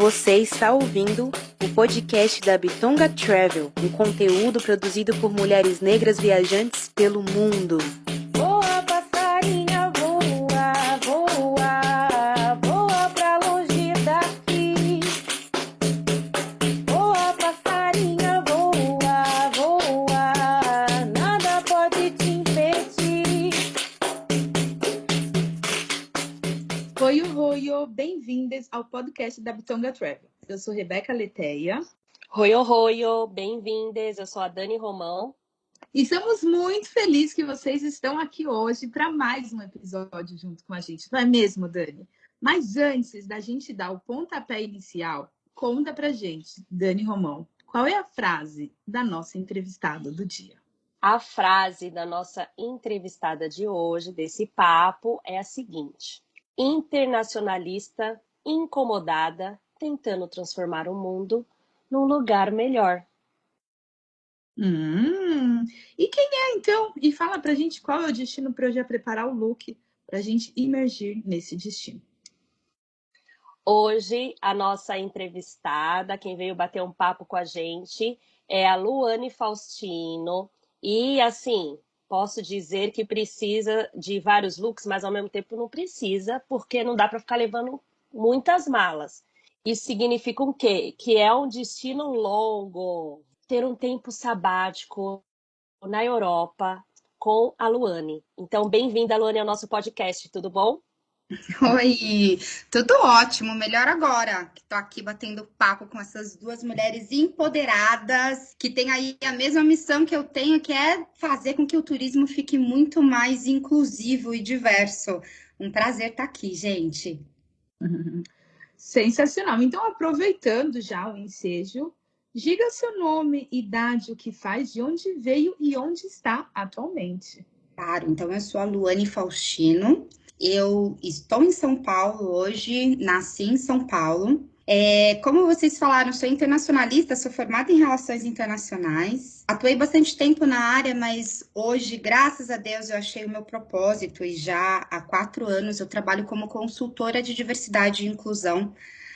Você está ouvindo o podcast da Bitonga Travel, um conteúdo produzido por mulheres negras viajantes pelo mundo. Voa, passarinha, voa, voa, voa pra longe daqui. Voa, passarinha, voa, voa, nada pode te impedir. Oi, bem-vindas ao podcast da Bitonga Travel. Eu sou Rebeca Leteia. Oi, bem-vindas, eu sou a Dani Romão. E estamos muito felizes que vocês estão aqui hoje para mais um episódio junto com a gente. Não é mesmo, Dani? Mas antes da gente dar o pontapé inicial, conta pra gente, Dani Romão, qual é a frase da nossa entrevistada do dia? A frase da nossa entrevistada de hoje, desse papo, é a seguinte: internacionalista, incomodada, tentando transformar o mundo num lugar melhor. E quem é, então? E fala pra gente qual é o destino para eu já preparar o look pra gente imergir nesse destino. Hoje, a nossa entrevistada, quem veio bater um papo com a gente, é a Luane Faustino. E, assim, posso dizer que precisa de vários looks, mas ao mesmo tempo não precisa, porque não dá para ficar levando muitas malas. Isso significa o quê? Que é um destino longo, ter um tempo sabático na Europa com a Luane. Então, bem-vinda, Luane, ao nosso podcast, tudo bom? Oi, tudo ótimo, melhor agora que tô aqui batendo papo com essas duas mulheres empoderadas, que têm aí a mesma missão que eu tenho, que é fazer com que o turismo fique muito mais inclusivo e diverso. Um prazer estar aqui, gente. Sensacional. Então, aproveitando já o ensejo, diga seu nome, idade, o que faz, de onde veio e onde está atualmente. Claro, então eu sou a Luane Faustino, eu estou em São Paulo hoje, nasci em São Paulo. Como vocês falaram, sou internacionalista, sou formada em Relações Internacionais. Atuei bastante tempo na área, mas hoje, graças a Deus, eu achei o meu propósito e já há 4 anos eu trabalho como consultora de diversidade e inclusão,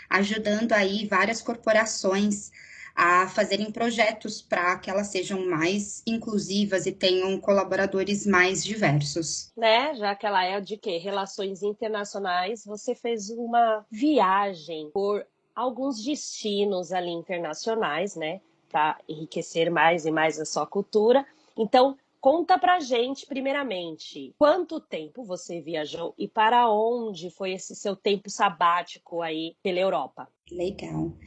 ajudando aí várias corporações a fazerem projetos para que elas sejam mais inclusivas e tenham colaboradores mais diversos. Né? Já que ela é de quê? Relações internacionais, você fez uma viagem por alguns destinos ali internacionais, né? Para enriquecer mais e mais a sua cultura. Então, conta pra gente, primeiramente, quanto tempo você viajou e para onde foi esse seu tempo sabático aí pela Europa? Legal.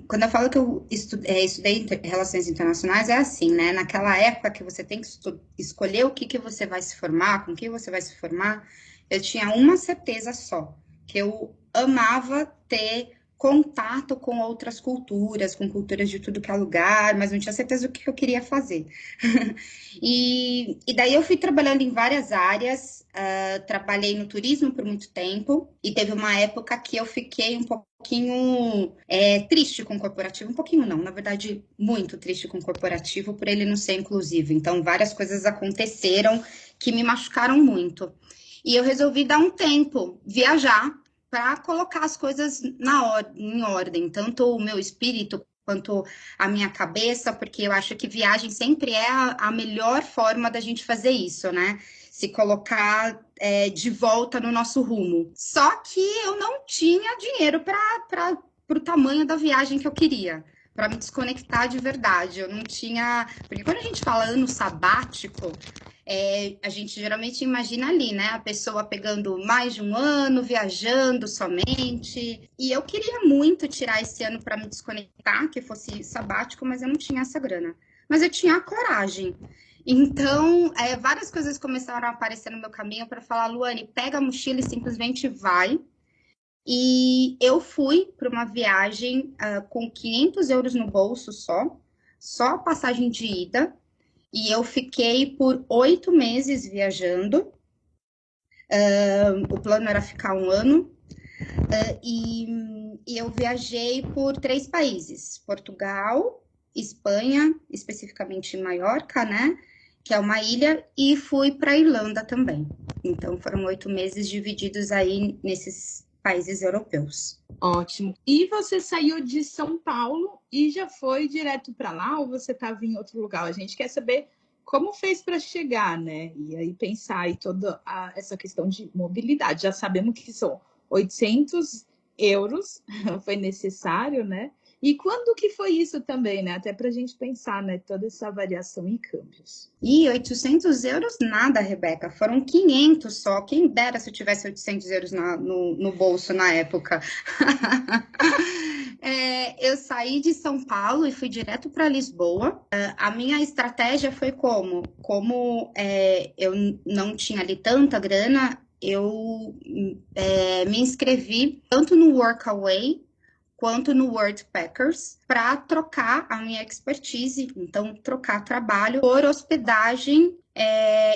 Quando eu falo que eu estudei Relações Internacionais, é assim, né? Naquela época que você tem que escolher o que você vai se formar, com quem você vai se formar, eu tinha uma certeza só, que eu amava ter contato com outras culturas, com culturas de tudo que é lugar, mas não tinha certeza do que eu queria fazer. E daí eu fui trabalhando em várias áreas, trabalhei no turismo por muito tempo, e teve uma época que eu fiquei um pouquinho triste com o corporativo, um pouquinho não, na verdade, muito triste com o corporativo, por ele não ser inclusivo. Então, várias coisas aconteceram que me machucaram muito. E eu resolvi dar um tempo, viajar, para colocar as coisas em ordem, tanto o meu espírito quanto a minha cabeça, porque eu acho que viagem sempre é a melhor forma da gente fazer isso, né? Se colocar de volta no nosso rumo. Só que eu não tinha dinheiro para o tamanho da viagem que eu queria, para me desconectar de verdade. Eu não tinha. Porque quando a gente fala ano sabático, a gente geralmente imagina ali, né? A pessoa pegando mais de um ano, viajando somente. E eu queria muito tirar esse ano para me desconectar, que fosse sabático, mas eu não tinha essa grana. Mas eu tinha a coragem. Então, várias coisas começaram a aparecer no meu caminho para falar, Luane, pega a mochila e simplesmente vai. E eu fui para uma viagem com 500 euros no bolso só a passagem de ida. E eu fiquei por 8 meses viajando. O plano era ficar um ano. E eu viajei por 3 países: Portugal, Espanha, especificamente Maiorca, né? Que é uma ilha, e fui para a Irlanda também. Então foram 8 meses divididos aí nesses países europeus. Ótimo. E você saiu de São Paulo e já foi direto para lá ou você estava em outro lugar? A gente quer saber como fez para chegar, né? E aí pensar aí toda essa questão de mobilidade. Já sabemos que são 800 euros, foi necessário, né? E quando que foi isso também, né? Até para a gente pensar, né? Toda essa variação em câmbios. E 800 euros nada, Rebeca, foram 500 só. Quem dera se eu tivesse 800 euros no bolso na época. Eu saí de São Paulo e fui direto para Lisboa. A minha estratégia foi como? Como eu não tinha ali tanta grana, eu me inscrevi tanto no Workaway quanto no Worldpackers para trocar a minha expertise, então trocar trabalho por hospedagem,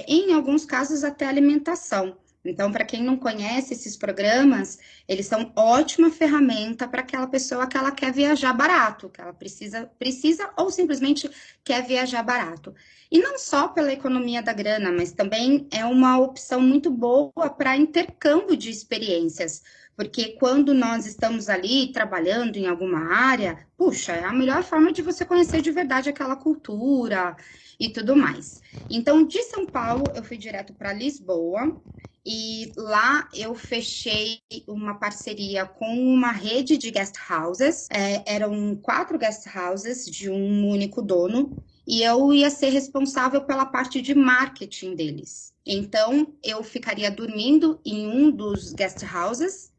em alguns casos até alimentação. Então, para quem não conhece esses programas, eles são ótima ferramenta para aquela pessoa que ela quer viajar barato, que ela precisa ou simplesmente quer viajar barato. E não só pela economia da grana, mas também é uma opção muito boa para intercâmbio de experiências. Porque quando nós estamos ali trabalhando em alguma área, puxa, é a melhor forma de você conhecer de verdade aquela cultura e tudo mais. Então, de São Paulo, eu fui direto para Lisboa e lá eu fechei uma parceria com uma rede de guest houses. Eram 4 guest houses de um único dono e eu ia ser responsável pela parte de marketing deles. Então, eu ficaria dormindo em um dos guest houses,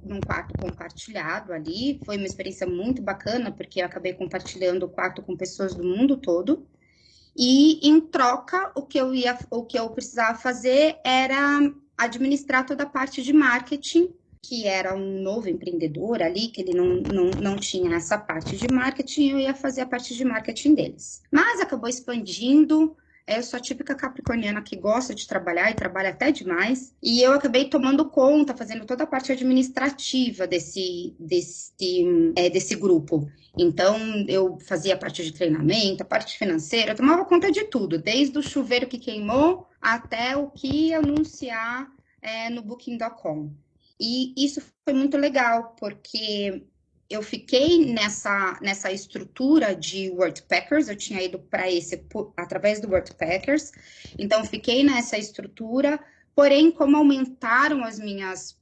num quarto compartilhado ali. Foi uma experiência muito bacana, porque eu acabei compartilhando o quarto com pessoas do mundo todo. E, em troca, o que eu precisava fazer era administrar toda a parte de marketing, que era um novo empreendedor ali, que ele não tinha essa parte de marketing, eu ia fazer a parte de marketing deles. Mas acabou expandindo. Eu sou a típica capricorniana que gosta de trabalhar e trabalha até demais. E eu acabei tomando conta, fazendo toda a parte administrativa desse grupo. Então, eu fazia a parte de treinamento, a parte financeira, eu tomava conta de tudo, desde o chuveiro que queimou até o que anunciar no Booking.com. E isso foi muito legal, porque eu fiquei nessa estrutura de Worldpackers, eu tinha ido para através do Worldpackers, então fiquei nessa estrutura, porém, como aumentaram as minhas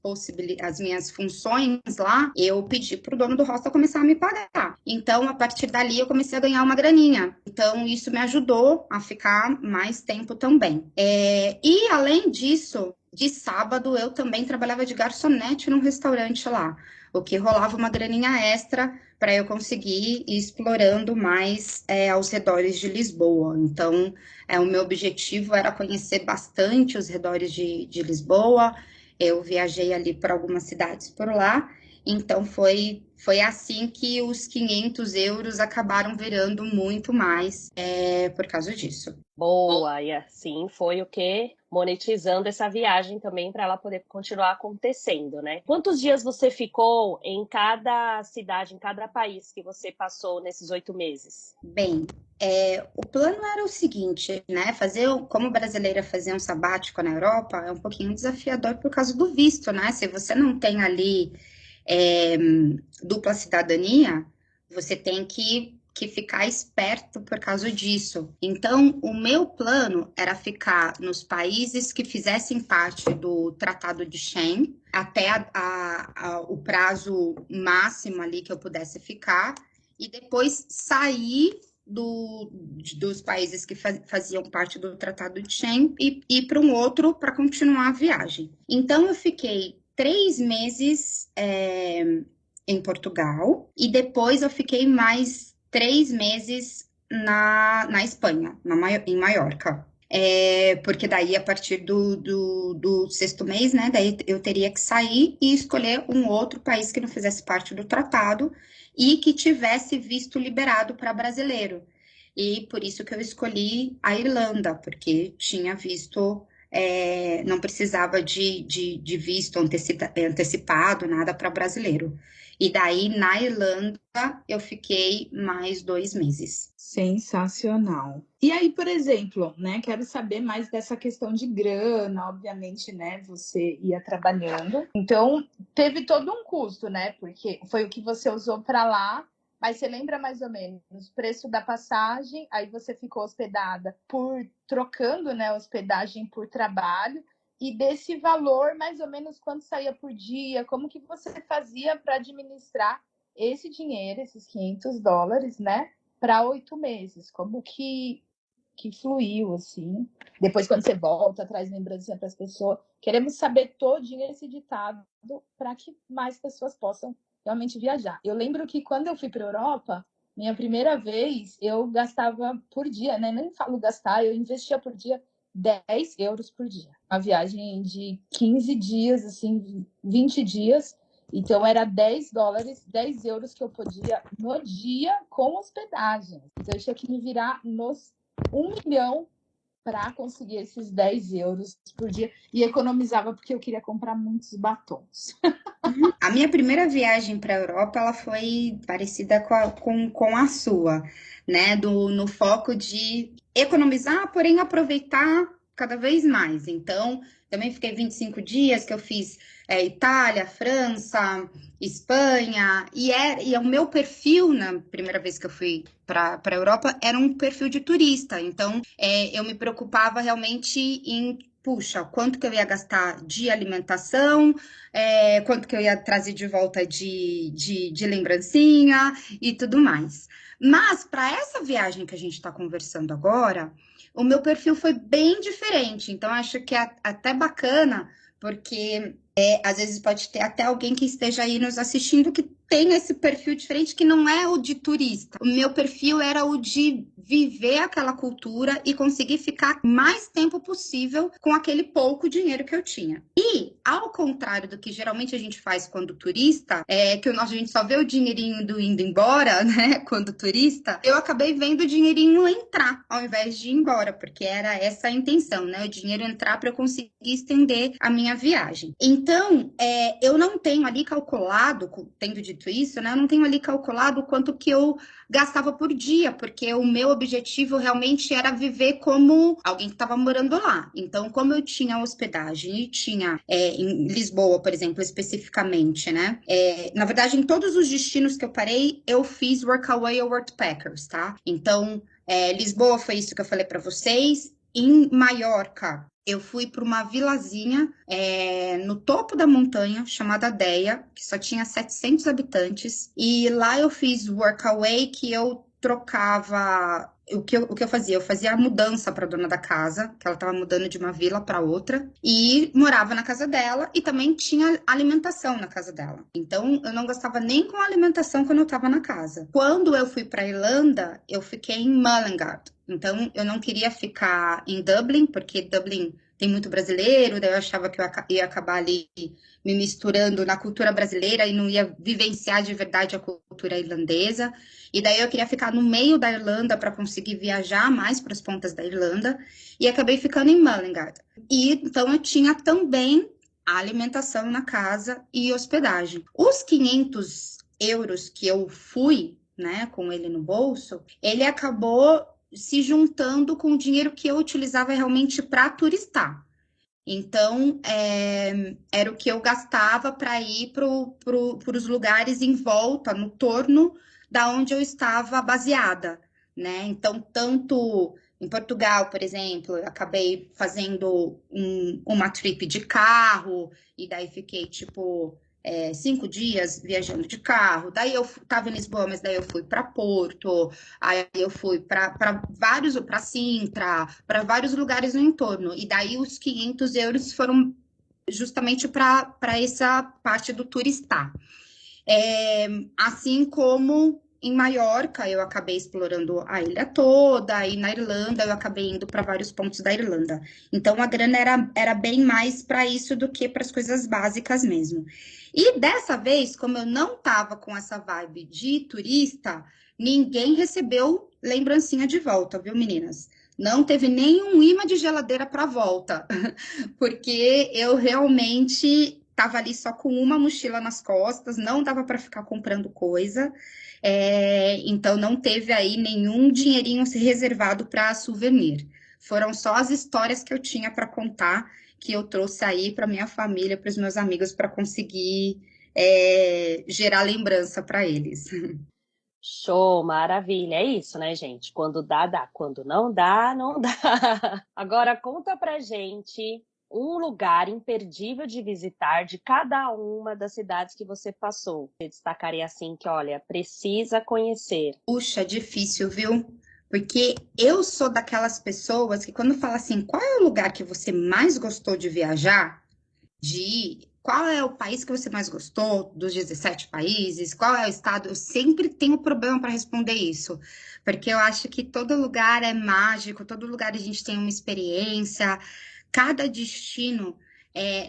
funções lá, eu pedi para o dono do hostel começar a me pagar. Então, a partir dali, eu comecei a ganhar uma graninha. Então, isso me ajudou a ficar mais tempo também. E, além disso, de sábado, eu também trabalhava de garçonete num restaurante lá, o que rolava uma graninha extra para eu conseguir ir explorando mais aos redores de Lisboa. Então, o meu objetivo era conhecer bastante os redores de Lisboa. Eu viajei ali para algumas cidades por lá. Então, foi assim que os 500 euros acabaram virando muito mais por causa disso. Boa, e assim foi o que monetizando essa viagem também para ela poder continuar acontecendo, né? Quantos dias você ficou em cada cidade, em cada país que você passou nesses 8 meses? Bem, o plano era o seguinte, né? Como brasileira, fazer um sabático na Europa é um pouquinho desafiador por causa do visto, né? Se você não tem ali dupla cidadania, você tem que ficar esperto por causa disso. Então, o meu plano era ficar nos países que fizessem parte do Tratado de Schengen, até o prazo máximo ali que eu pudesse ficar, e depois sair dos países que faziam parte do Tratado de Schengen e ir para um outro para continuar a viagem. Então, eu fiquei 3 meses em Portugal e depois eu fiquei mais 3 meses na Espanha, em Maiorca. Porque daí, a partir do 6º mês, né, daí eu teria que sair e escolher um outro país que não fizesse parte do tratado e que tivesse visto liberado para brasileiro. E por isso que eu escolhi a Irlanda, porque tinha visto não precisava de visto antecipado, nada para brasileiro. E daí, na Irlanda, eu fiquei mais 2 meses. Sensacional. E aí, por exemplo, né, quero saber mais dessa questão de grana, obviamente, né, você ia trabalhando. Então, teve todo um custo, né, porque foi o que você usou para lá, mas você lembra mais ou menos o preço da passagem, aí você ficou hospedada trocando, né, hospedagem por trabalho, e desse valor, mais ou menos, quanto saía por dia, como que você fazia para administrar esse dinheiro, esses $500, né, para 8 meses, como que fluiu, assim. Depois, quando você volta, traz lembrança para as pessoas. Queremos saber todinho esse ditado para que mais pessoas possam realmente viajar. Eu lembro que quando eu fui para a Europa, minha primeira vez, eu gastava por dia, né? Nem falo gastar, eu investia por dia 10 euros por dia. Uma viagem de 15 dias, assim, 20 dias. Então, era $10, 10 euros que eu podia no dia com hospedagem. Então, eu tinha que me virar nos 1 milhão para conseguir esses 10 euros por dia. E economizava porque eu queria comprar muitos batons. A minha primeira viagem para a Europa, ela foi parecida com a sua, né? No foco de economizar, porém aproveitar cada vez mais. Então, também fiquei 25 dias que eu fiz Itália, França, Espanha, e o meu perfil, na primeira vez que eu fui para a Europa, era um perfil de turista. Então, eu me preocupava realmente em, puxa, quanto que eu ia gastar de alimentação, quanto que eu ia trazer de volta de lembrancinha e tudo mais. Mas, para essa viagem que a gente está conversando agora, o meu perfil foi bem diferente. Então, acho que é até bacana, porque às vezes pode ter até alguém que esteja aí nos assistindo que tem esse perfil diferente, que não é o de turista. O meu perfil era o de viver aquela cultura e conseguir ficar mais tempo possível com aquele pouco dinheiro que eu tinha. E, ao contrário do que geralmente a gente faz quando turista, que a gente só vê o dinheirinho indo embora, né, quando turista, eu acabei vendo o dinheirinho entrar, ao invés de ir embora, porque era essa a intenção, né, o dinheiro entrar para eu conseguir estender a minha viagem. Então, eu não tenho ali calculado, tendo dito isso, né, eu não tenho ali calculado o quanto que eu gastava por dia, porque o meu objetivo realmente era viver como alguém que estava morando lá. Então, como eu tinha hospedagem e tinha em Lisboa, por exemplo, especificamente, né? Na verdade, em todos os destinos que eu parei, eu fiz Workaway ou Workpackers, tá? Então, Lisboa foi isso que eu falei para vocês. Em Maiorca, eu fui para uma vilazinha no topo da montanha, chamada Deia, que só tinha 700 habitantes. E lá eu fiz Workaway, que eu trocava... O que eu fazia? Eu fazia a mudança para a dona da casa, que ela estava mudando de uma vila para outra, e morava na casa dela, e também tinha alimentação na casa dela. Então, eu não gastava nem com alimentação quando eu estava na casa. Quando eu fui para a Irlanda, eu fiquei em Mullingar. Então, eu não queria ficar em Dublin, porque Dublin tem muito brasileiro, daí eu achava que eu ia acabar ali me misturando na cultura brasileira e não ia vivenciar de verdade a cultura irlandesa. E daí eu queria ficar no meio da Irlanda para conseguir viajar mais para as pontas da Irlanda, e acabei ficando em Mullingar. E então eu tinha também a alimentação na casa e hospedagem. Os 500 euros que eu fui, né, com ele no bolso, ele acabou se juntando com o dinheiro que eu utilizava realmente para turistar. Então, era o que eu gastava para ir para os lugares em volta, no torno da onde eu estava baseada, né? Então, tanto em Portugal, por exemplo, eu acabei fazendo uma trip de carro, e daí fiquei, 5 dias viajando de carro. Daí eu estava em Lisboa, mas daí eu fui para Porto, aí eu fui para Sintra, para vários lugares no entorno. E daí os 500 euros foram justamente para essa parte do turistar. Assim como em Maiorca, eu acabei explorando a ilha toda, e na Irlanda eu acabei indo para vários pontos da Irlanda. Então a grana era bem mais para isso do que para as coisas básicas mesmo. E dessa vez, como eu não estava com essa vibe de turista, ninguém recebeu lembrancinha de volta, viu, meninas? Não teve nenhum imã de geladeira para volta, porque eu realmente estava ali só com uma mochila nas costas, não dava para ficar comprando coisa, então não teve aí nenhum dinheirinho reservado para souvenir. Foram só as histórias que eu tinha para contar, que eu trouxe aí para minha família, para os meus amigos, para conseguir gerar lembrança para eles. Show, maravilha. É isso, né, gente? Quando dá, dá. Quando não dá, não dá. Agora conta pra gente um lugar imperdível de visitar de cada uma das cidades que você passou. Você destacaria assim que, olha, precisa conhecer. Puxa, difícil, viu? Porque eu sou daquelas pessoas que quando fala assim, qual é o lugar que você mais gostou de viajar, de ir? Qual é o país que você mais gostou dos 17 países? Qual é o estado? Eu sempre tenho problema para responder isso, porque eu acho que todo lugar é mágico, todo lugar a gente tem uma experiência, cada destino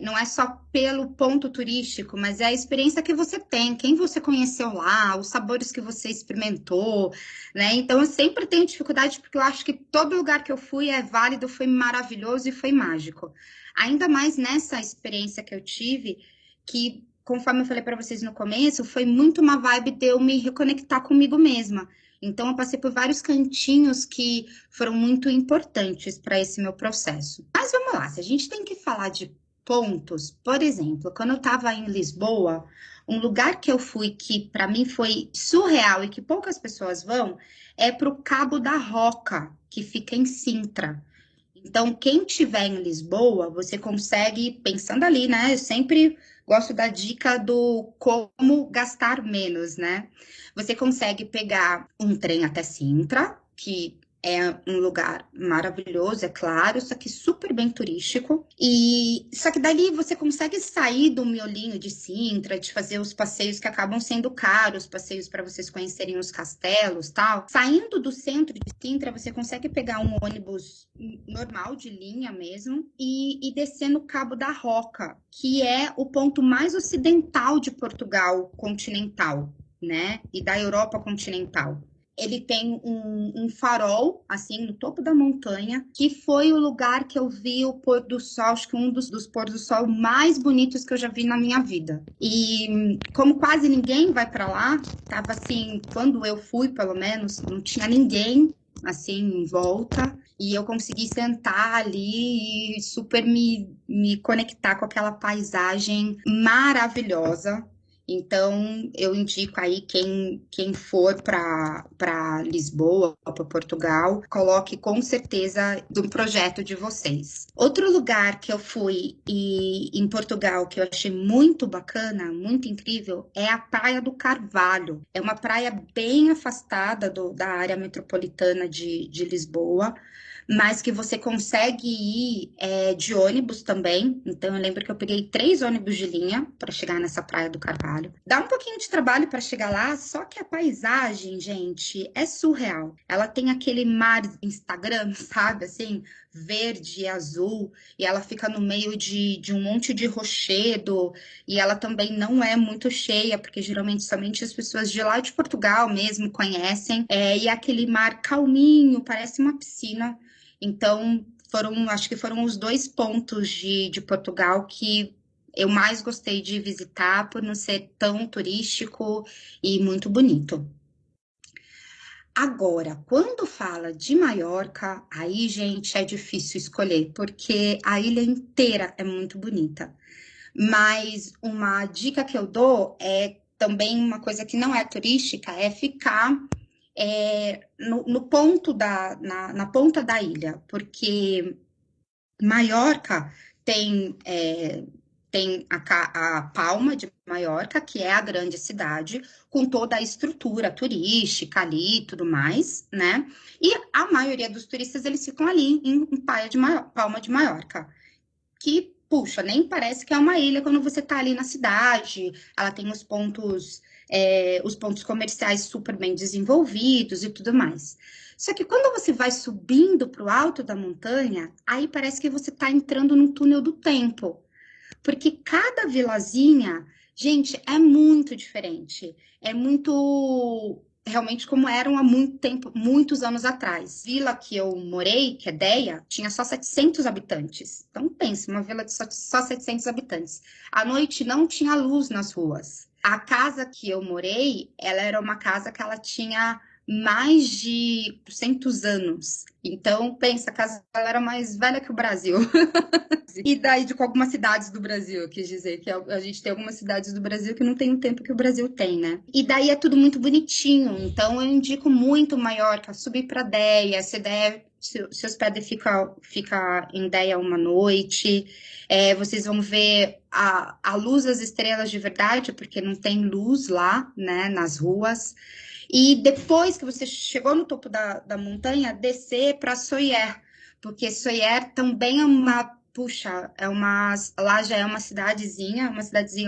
não é só pelo ponto turístico, mas é a experiência que você tem, quem você conheceu lá, os sabores que você experimentou, né? Então eu sempre tenho dificuldade porque eu acho que todo lugar que eu fui é válido, foi maravilhoso e foi mágico. Ainda mais nessa experiência que eu tive, que, conforme eu falei para vocês no começo, foi muito uma vibe de eu me reconectar comigo mesma. Então, eu passei por vários cantinhos que foram muito importantes para esse meu processo. Mas vamos lá, se a gente tem que falar de pontos, por exemplo, quando eu estava em Lisboa, um lugar que eu fui que para mim foi surreal e que poucas pessoas vão é para o Cabo da Roca, que fica em Sintra. Então, quem tiver em Lisboa, você consegue, pensando ali, né? Eu sempre gosto da dica do como gastar menos, né? Você consegue pegar um trem até Sintra, que é um lugar maravilhoso, é claro, só que super bem turístico. E só que dali você consegue sair do miolinho de Sintra, de fazer os passeios que acabam sendo caros, passeios para vocês conhecerem os castelos, tal. Saindo do centro de Sintra, você consegue pegar um ônibus normal de linha mesmo e descer no Cabo da Roca, que é o ponto mais ocidental de Portugal continental, né? E da Europa continental. Ele tem um farol, assim, no topo da montanha, que foi o lugar que eu vi o pôr do sol, acho que um dos pôr do sol mais bonitos que eu já vi na minha vida. E como quase ninguém vai para lá, tava assim, quando eu fui, pelo menos, não tinha ninguém, assim, em volta, e eu consegui sentar ali e super me conectar com aquela paisagem maravilhosa. Então, eu indico aí quem for para Lisboa, para Portugal, coloque com certeza do projeto de vocês. Outro lugar que eu fui em Portugal que eu achei muito bacana, muito incrível, é a Praia do Carvalho. É uma praia bem afastada da área metropolitana de Lisboa, mas que você consegue ir de ônibus também. Então, eu lembro que eu peguei 3 ônibus de linha para chegar nessa Praia do Carvalho. Dá um pouquinho de trabalho para chegar lá, só que a paisagem, gente, é surreal. Ela tem aquele mar Instagram, sabe, assim, verde e azul, e ela fica no meio de um monte de rochedo, e ela também não é muito cheia, porque geralmente somente as pessoas de lá de Portugal mesmo conhecem, e aquele mar calminho, parece uma piscina. Então, acho que foram os 2 pontos de Portugal que eu mais gostei de visitar por não ser tão turístico e muito bonito. Agora, quando fala de Maiorca, aí, gente, é difícil escolher, porque a ilha inteira é muito bonita. Mas uma dica que eu dou é também uma coisa que não é turística, é ficar no ponto na ponta da ilha, porque Maiorca tem a Palma de Maiorca, que é a grande cidade, com toda a estrutura turística ali e tudo mais, né? E a maioria dos turistas, eles ficam ali em Palma de Maiorca, que, puxa, nem parece que é uma ilha quando você tá ali na cidade, ela tem os pontos comerciais super bem desenvolvidos e tudo mais. Só que quando você vai subindo para o alto da montanha, aí parece que você está entrando num túnel do tempo. Porque cada vilazinha, gente, é muito diferente. realmente como eram há muito tempo, muitos anos atrás. A vila que eu morei, que é Deia, tinha só 700 habitantes. Então, pense, uma vila de só 700 habitantes. À noite não tinha luz nas ruas. A casa que eu morei, ela era uma casa que ela tinha mais de 200 anos. Então, pensa, a casa ela era mais velha que o Brasil. E daí de algumas cidades do Brasil, eu quis dizer que a gente tem algumas cidades do Brasil que não tem o tempo que o Brasil tem, né? E daí é tudo muito bonitinho, então eu indico muito Maiorca, subir para Deia, se der, se hospeda e fica em Deia uma noite, vocês vão ver a luz das estrelas de verdade, porque não tem luz lá, né, nas ruas. E depois que você chegou no topo da montanha, descer para Soyer, porque Soyer também é uma, puxa, lá já é uma cidadezinha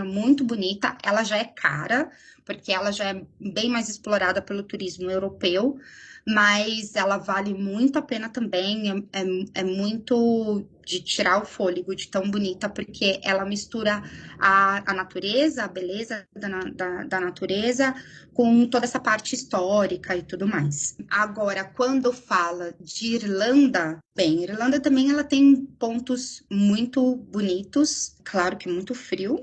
muito bonita, ela já é cara, porque ela já é bem mais explorada pelo turismo europeu, mas ela vale muito a pena também, é muito de tirar o fôlego de tão bonita, porque ela mistura a natureza, a beleza da natureza, com toda essa parte histórica e tudo mais. Agora, quando fala de Irlanda, bem, Irlanda também ela tem pontos muito bonitos, claro que muito frio.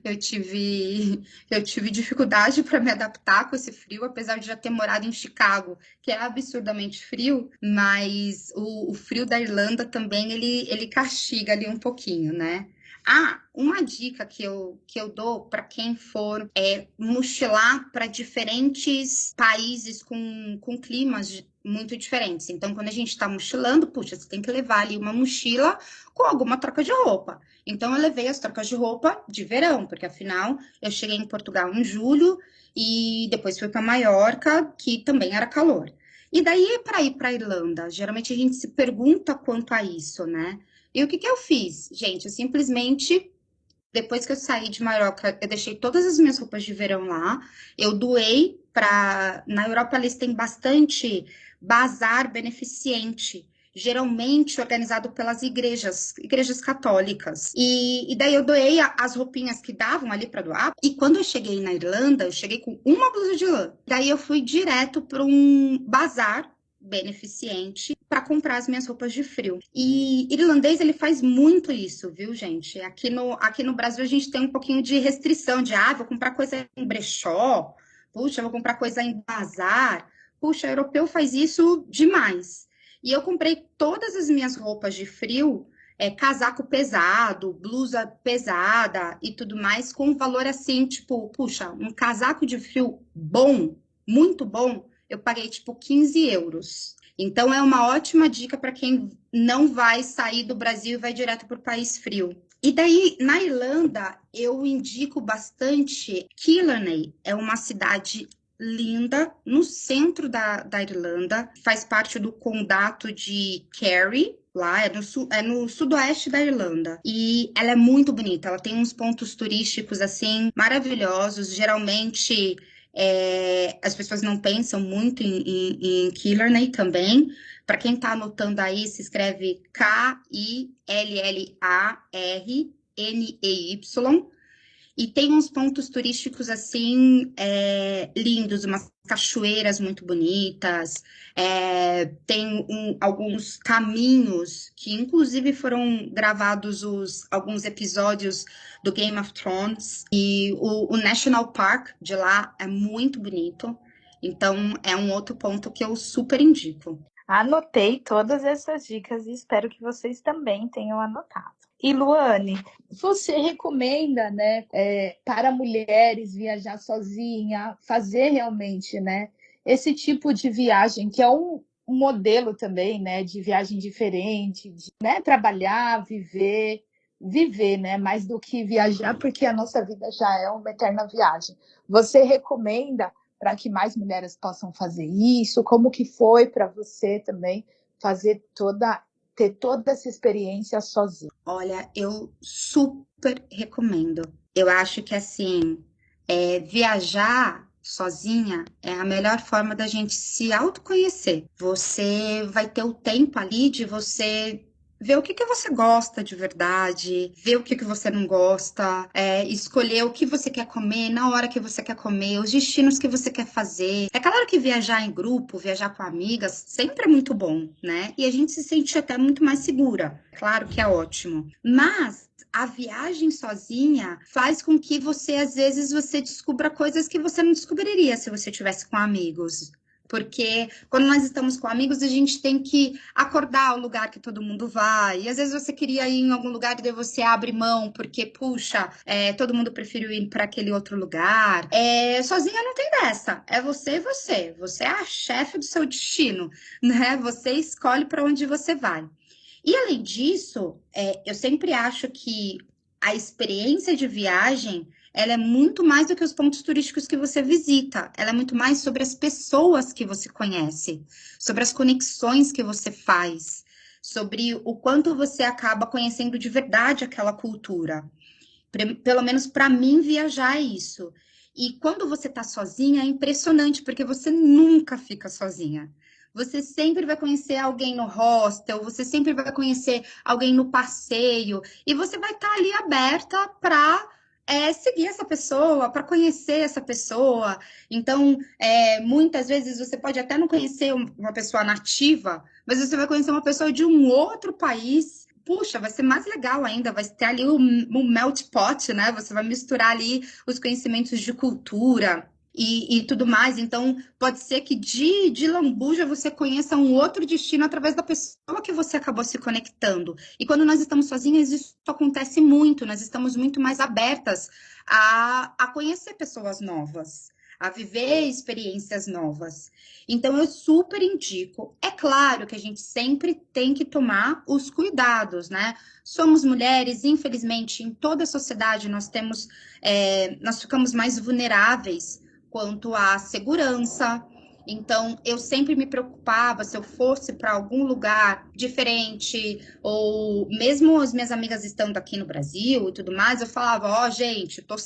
Eu tive dificuldade para me adaptar com esse frio, apesar de já ter morado em Chicago, que é absurdamente frio, mas o frio da Irlanda também ele castiga ali um pouquinho, né? Ah, uma dica que eu dou para quem for mochilar para diferentes países com climas muito diferentes. Então, quando a gente está mochilando, puxa, você tem que levar ali uma mochila com alguma troca de roupa. Então, eu levei as trocas de roupa de verão, porque afinal eu cheguei em Portugal em julho e depois fui para Maiorca, que também era calor. E daí, para ir para a Irlanda, geralmente a gente se pergunta quanto a isso, né? E o que eu fiz? Gente, eu simplesmente, depois que eu saí de Maiorca, eu deixei todas as minhas roupas de verão lá, eu doei para... Na Europa, eles têm bastante bazar beneficente, geralmente organizado pelas igrejas católicas. E daí eu doei as roupinhas que davam ali para doar. E quando eu cheguei na Irlanda, eu cheguei com uma blusa de lã. Daí eu fui direto para um bazar beneficente para comprar as minhas roupas de frio. E irlandês, ele faz muito isso, viu, gente? Aqui no Brasil, a gente tem um pouquinho de restrição de, vou comprar coisa em brechó, puxa, vou comprar coisa em bazar. Puxa, europeu faz isso demais. E eu comprei todas as minhas roupas de frio, casaco pesado, blusa pesada e tudo mais, com um valor assim, tipo, puxa, um casaco de frio bom, muito bom, eu paguei tipo 15 euros. Então é uma ótima dica para quem não vai sair do Brasil e vai direto para o país frio. E daí, na Irlanda, eu indico bastante Killarney, é uma cidade linda, no centro da Irlanda, faz parte do condado de Kerry, lá é no sudoeste da Irlanda, e ela é muito bonita, ela tem uns pontos turísticos, assim, maravilhosos, geralmente as pessoas não pensam muito em Killarney também. Para quem está anotando aí, se escreve Killarney. E tem uns pontos turísticos assim lindos, umas cachoeiras muito bonitas, tem alguns caminhos que inclusive foram gravados alguns episódios do Game of Thrones, e o National Park de lá é muito bonito, então é um outro ponto que eu super indico. Anotei todas essas dicas e espero que vocês também tenham anotado. E Luane, você recomenda, né, para mulheres viajar sozinha, fazer realmente, né, esse tipo de viagem, que é um modelo também, né, de viagem diferente, de, né, trabalhar, viver, né, mais do que viajar, porque a nossa vida já é uma eterna viagem. Você recomenda para que mais mulheres possam fazer isso? Como que foi para você também ter toda essa experiência sozinha? Olha, eu super recomendo. Eu acho que, assim, viajar sozinha é a melhor forma da gente se autoconhecer. Você vai ter o tempo ali de você ver o que que você gosta de verdade, ver o que que você não gosta, escolher o que você quer comer na hora que você quer comer, os destinos que você quer fazer. É claro que viajar em grupo, viajar com amigas, sempre é muito bom, né? E a gente se sente até muito mais segura. Claro que é ótimo. Mas a viagem sozinha faz com que você, às vezes, você descubra coisas que você não descobriria se você tivesse com amigos. Porque quando nós estamos com amigos, a gente tem que acordar o lugar que todo mundo vai. E às vezes você queria ir em algum lugar e daí você abre mão, porque, puxa, todo mundo preferiu ir para aquele outro lugar. Sozinha não tem dessa. É você e você. Você é a chefe do seu destino, né? Você escolhe para onde você vai. E além disso, eu sempre acho que a experiência de viagem ela é muito mais do que os pontos turísticos que você visita. Ela é muito mais sobre as pessoas que você conhece, sobre as conexões que você faz, sobre o quanto você acaba conhecendo de verdade aquela cultura. Pelo menos para mim, viajar é isso. E quando você está sozinha, é impressionante, porque você nunca fica sozinha. Você sempre vai conhecer alguém no hostel, você sempre vai conhecer alguém no passeio, e você vai estar ali aberta para seguir essa pessoa, para conhecer essa pessoa. Então, muitas vezes você pode até não conhecer uma pessoa nativa, mas você vai conhecer uma pessoa de um outro país. Puxa, vai ser mais legal ainda, vai ter ali um melt pot, né? Você vai misturar ali os conhecimentos de cultura e tudo mais. Então, pode ser que de lambuja você conheça um outro destino através da pessoa que você acabou se conectando. E quando nós estamos sozinhas, isso acontece muito, nós estamos muito mais abertas a conhecer pessoas novas, a viver experiências novas. Então, eu super indico. É claro que a gente sempre tem que tomar os cuidados, né? Somos mulheres, infelizmente, em toda a sociedade nós ficamos mais vulneráveis quanto à segurança. Então, eu sempre me preocupava se eu fosse para algum lugar diferente, ou mesmo as minhas amigas estando aqui no Brasil e tudo mais, eu falava, ó, gente, tô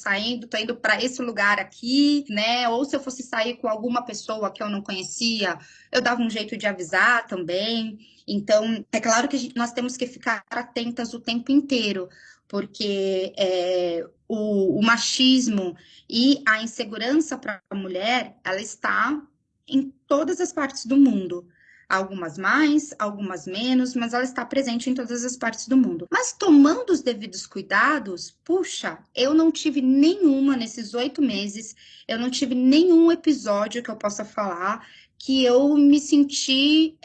indo para esse lugar aqui, né? Ou se eu fosse sair com alguma pessoa que eu não conhecia, eu dava um jeito de avisar também. Então, é claro que nós temos que ficar atentas o tempo inteiro, porque o machismo e a insegurança para a mulher, ela está em todas as partes do mundo. Algumas mais, algumas menos, mas ela está presente em todas as partes do mundo. Mas tomando os devidos cuidados, puxa, eu não tive nenhuma nesses 8 meses, eu não tive nenhum episódio que eu possa falar que eu me senti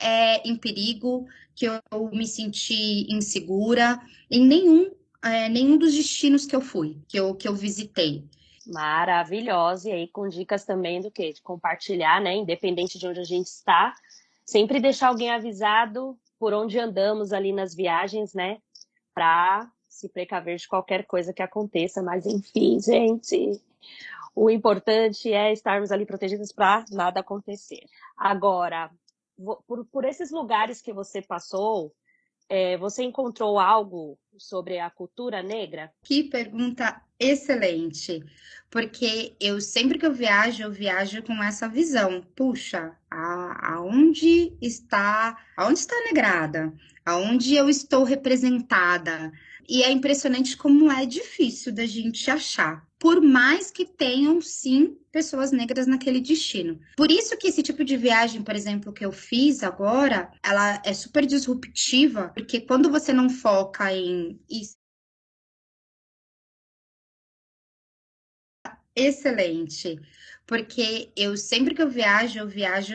em perigo, que eu me senti insegura, em nenhum dos destinos que eu fui, que eu visitei. Maravilhosa, e aí com dicas também do quê? De compartilhar, né? Independente de onde a gente está, sempre deixar alguém avisado por onde andamos ali nas viagens, né? Para se precaver de qualquer coisa que aconteça. Mas enfim, gente, o importante é estarmos ali protegidos para nada acontecer. Agora, por esses lugares que você passou, você encontrou algo sobre a cultura negra? Que pergunta excelente, porque sempre que eu viajo com essa visão. Puxa, aonde está a negrada? Aonde eu estou representada? E é impressionante como é difícil da gente achar, por mais que tenham, sim, pessoas negras naquele destino. Por isso que esse tipo de viagem, por exemplo, que eu fiz agora, ela é super disruptiva, porque quando você não foca em excelente, porque sempre que eu viajo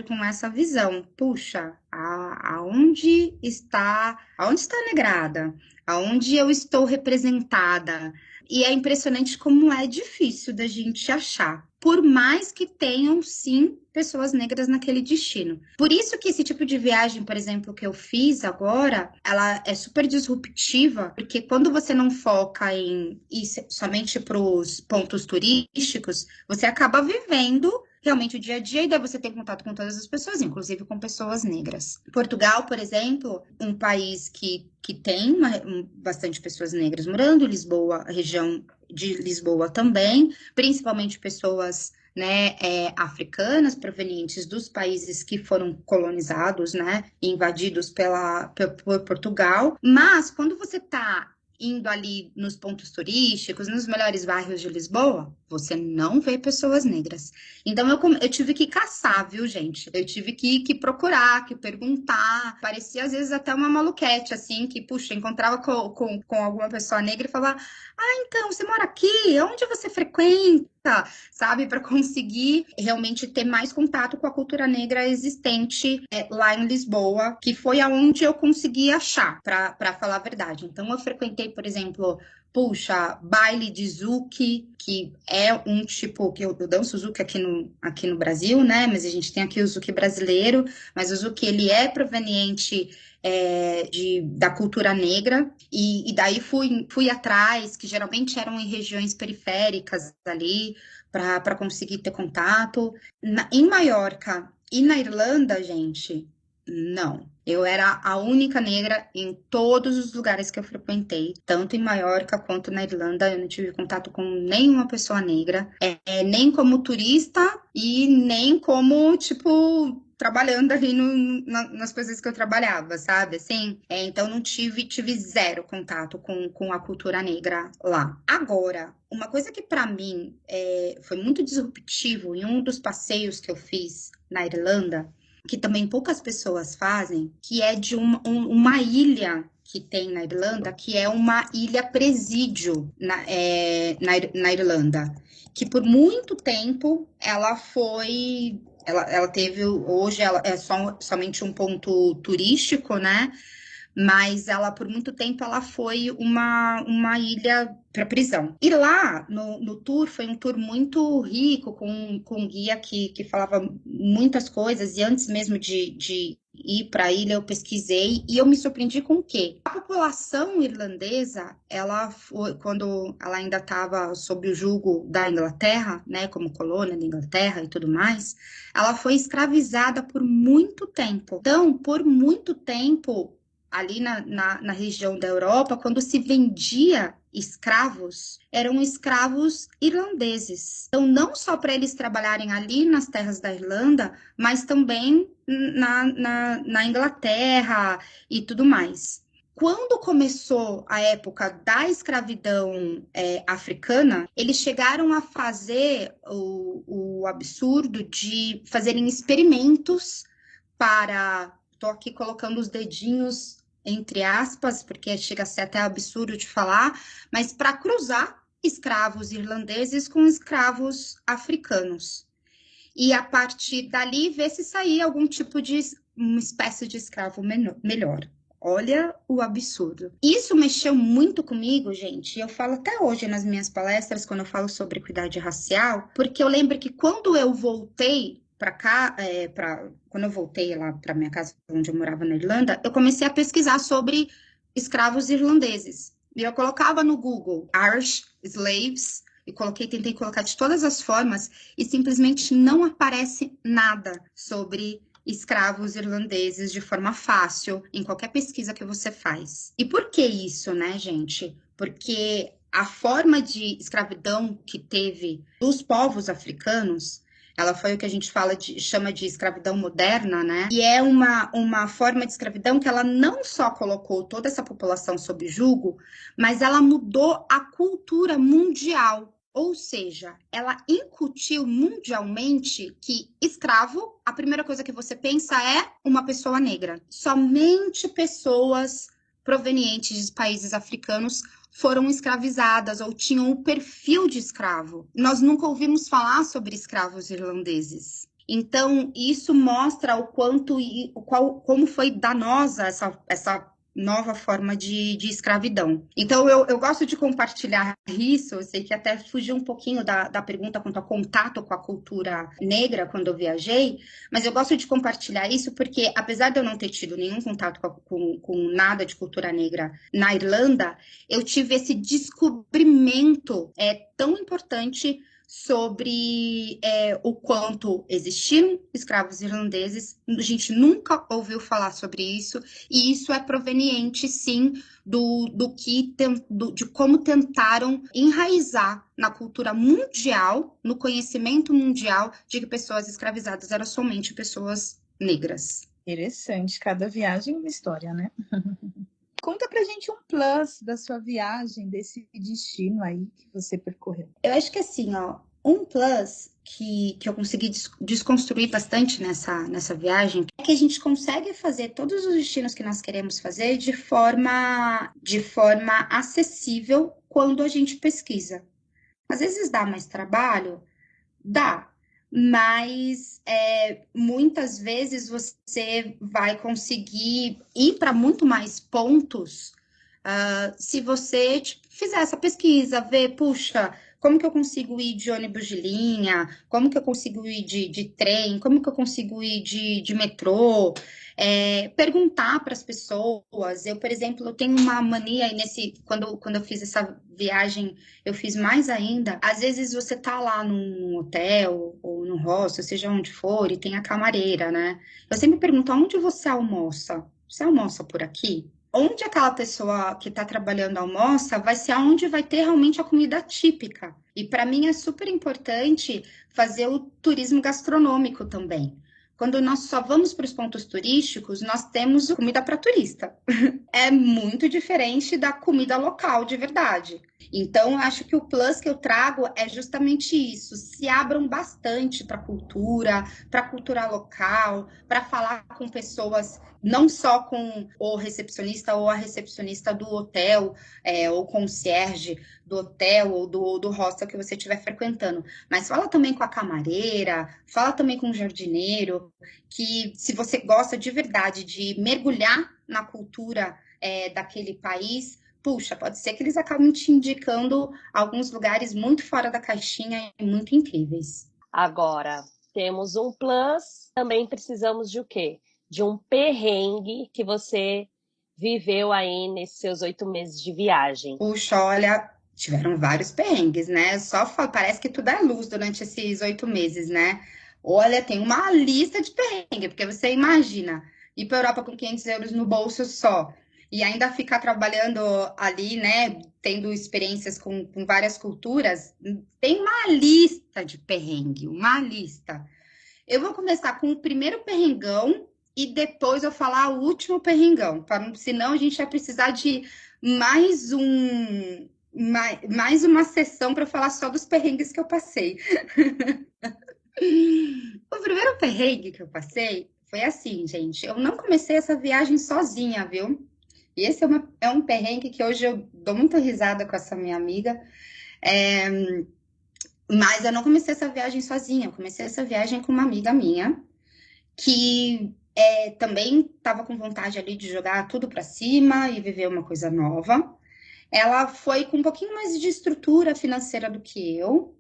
com essa visão. Puxa, aonde está a negrada? Aonde eu estou representada? E é impressionante como é difícil da gente achar, por mais que tenham, sim, pessoas negras naquele destino. Por isso que esse tipo de viagem, por exemplo, que eu fiz agora, ela é super disruptiva, porque quando você não foca em ir somente para os pontos turísticos, você acaba vivendo realmente o dia a dia, e daí você tem contato com todas as pessoas, inclusive com pessoas negras. Portugal, por exemplo, um país que tem bastante pessoas negras morando, Lisboa, a região de Lisboa também, principalmente pessoas né, africanas provenientes dos países que foram colonizados, né, invadidos por Portugal. Mas quando você está indo ali nos pontos turísticos, nos melhores bairros de Lisboa, você não vê pessoas negras. Então, eu tive que caçar, viu, gente? Eu tive que procurar, que perguntar. Parecia, às vezes, até uma maluquete, assim, que, puxa, encontrava com alguma pessoa negra e falava, então, você mora aqui? Onde você frequenta? Sabe? Para conseguir realmente ter mais contato com a cultura negra existente lá em Lisboa, que foi aonde eu consegui achar, para falar a verdade. Então, eu frequentei, por exemplo, baile de zouk, que é um tipo que eu danço zouk aqui no Brasil, né? Mas a gente tem aqui o zouk brasileiro, mas o zouk ele é proveniente da cultura negra, e daí fui atrás, que geralmente eram em regiões periféricas ali, para conseguir ter contato. Em Maiorca e na Irlanda, gente, não. Eu era a única negra em todos os lugares que eu frequentei, tanto em Maiorca quanto na Irlanda. Eu não tive contato com nenhuma pessoa negra, nem como turista e nem como, tipo, trabalhando ali nas coisas que eu trabalhava, sabe? Assim, então não tive zero contato com a cultura negra lá. Agora, uma coisa que para mim foi muito disruptivo em um dos passeios que eu fiz na Irlanda, que também poucas pessoas fazem, que é de uma ilha que tem na Irlanda, que é uma ilha presídio na Irlanda, que por muito tempo ela teve, hoje ela é somente um ponto turístico, né? Mas por muito tempo, ela foi uma ilha para prisão. E lá, no tour, foi um tour muito rico, com um guia que falava muitas coisas, e antes mesmo de ir para a ilha, eu pesquisei, e eu me surpreendi com o quê? A população irlandesa, quando ela ainda estava sob o jugo da Inglaterra, né, como colônia da Inglaterra e tudo mais, ela foi escravizada por muito tempo. Então, por muito tempo, ali na região da Europa, quando se vendia escravos, eram escravos irlandeses. Então, não só para eles trabalharem ali nas terras da Irlanda, mas também na Inglaterra e tudo mais. Quando começou a época da escravidão africana, eles chegaram a fazer o absurdo de fazerem experimentos para... Estou aqui colocando os dedinhos entre aspas, porque chega a ser até absurdo de falar, mas para cruzar escravos irlandeses com escravos africanos. E a partir dali ver se saía algum tipo de uma espécie de escravo melhor. Olha o absurdo. Isso mexeu muito comigo, gente. Eu falo até hoje nas minhas palestras, quando eu falo sobre equidade racial, porque eu lembro que quando eu voltei para cá, quando eu voltei lá para minha casa, onde eu morava na Irlanda, eu comecei a pesquisar sobre escravos irlandeses. E eu colocava no Google Irish Slaves, e tentei colocar de todas as formas, e simplesmente não aparece nada sobre escravos irlandeses de forma fácil, em qualquer pesquisa que você faz. E por que isso, né, gente? Porque a forma de escravidão que teve dos povos africanos, ela foi o que a gente chama de escravidão moderna, né? E é uma forma de escravidão que ela não só colocou toda essa população sob jugo, mas ela mudou a cultura mundial. Ou seja, ela incutiu mundialmente que escravo, a primeira coisa que você pensa é uma pessoa negra. Somente pessoas provenientes de países africanos foram escravizadas ou tinham o perfil de escravo. Nós nunca ouvimos falar sobre escravos irlandeses. Então, isso mostra como foi danosa essa nova forma de escravidão. Então, eu gosto de compartilhar isso. Eu sei que até fugiu um pouquinho da pergunta quanto ao contato com a cultura negra quando eu viajei, mas eu gosto de compartilhar isso porque, apesar de eu não ter tido nenhum contato com nada de cultura negra na Irlanda, eu tive esse descobrimento tão importante sobre o quanto existiam escravos irlandeses. A gente nunca ouviu falar sobre isso, e isso é proveniente, sim, de como tentaram enraizar na cultura mundial, no conhecimento mundial, de que pessoas escravizadas eram somente pessoas negras. Interessante, cada viagem é uma história, né? Conta pra gente um plus da sua viagem, desse destino aí que você percorreu. Eu acho que assim, ó, um plus que eu consegui desconstruir bastante nessa viagem é que a gente consegue fazer todos os destinos que nós queremos fazer de forma acessível quando a gente pesquisa. Às vezes dá mais trabalho? Dá. Mas muitas vezes você vai conseguir ir para muito mais pontos se você fizer essa pesquisa, ver, puxa, como que eu consigo ir de ônibus de linha, como que eu consigo ir de trem, como que eu consigo ir de metrô, perguntar para as pessoas. Eu, por exemplo, eu tenho uma mania, e quando eu fiz essa viagem, eu fiz mais ainda. Às vezes você tá lá num hotel ou num hostel, seja onde for, e tem a camareira, né? Eu sempre pergunto, onde você almoça? Você almoça por aqui? Onde aquela pessoa que está trabalhando almoça vai ser onde vai ter realmente a comida típica. E para mim é super importante fazer o turismo gastronômico também. Quando nós só vamos para os pontos turísticos, nós temos comida para turista. É muito diferente da comida local de verdade. Então, eu acho que o plus que eu trago é justamente isso. Se abram bastante para a cultura local, para falar com pessoas, não só com o recepcionista ou a recepcionista do hotel, ou concierge do hotel ou do hostel que você estiver frequentando, mas fala também com a camareira, fala também com o jardineiro, que se você gosta de verdade de mergulhar na cultura daquele país, puxa, pode ser que eles acabem te indicando alguns lugares muito fora da caixinha e muito incríveis. Agora, temos um plus, também precisamos de o quê? De um perrengue que você viveu aí nesses seus 8 meses de viagem. Puxa, olha, tiveram vários perrengues, né? Parece que tudo é luz durante esses 8 meses, né? Olha, tem uma lista de perrengue, porque você imagina ir para a Europa com 500 euros no bolso só e ainda ficar trabalhando ali, né? Tendo experiências com várias culturas, tem uma lista de perrengue, uma lista. Eu vou começar com o primeiro perrengão e depois eu falar o último perrengão, senão a gente vai precisar de mais uma sessão para falar só dos perrengues que eu passei. O primeiro perrengue que eu passei foi assim, gente. Eu não comecei essa viagem sozinha, viu? E esse é um perrengue que hoje eu dou muita risada com essa minha amiga. Mas eu não comecei essa viagem sozinha. Eu comecei essa viagem com uma amiga minha que também estava com vontade ali de jogar tudo para cima e viver uma coisa nova. Ela foi com um pouquinho mais de estrutura financeira do que eu,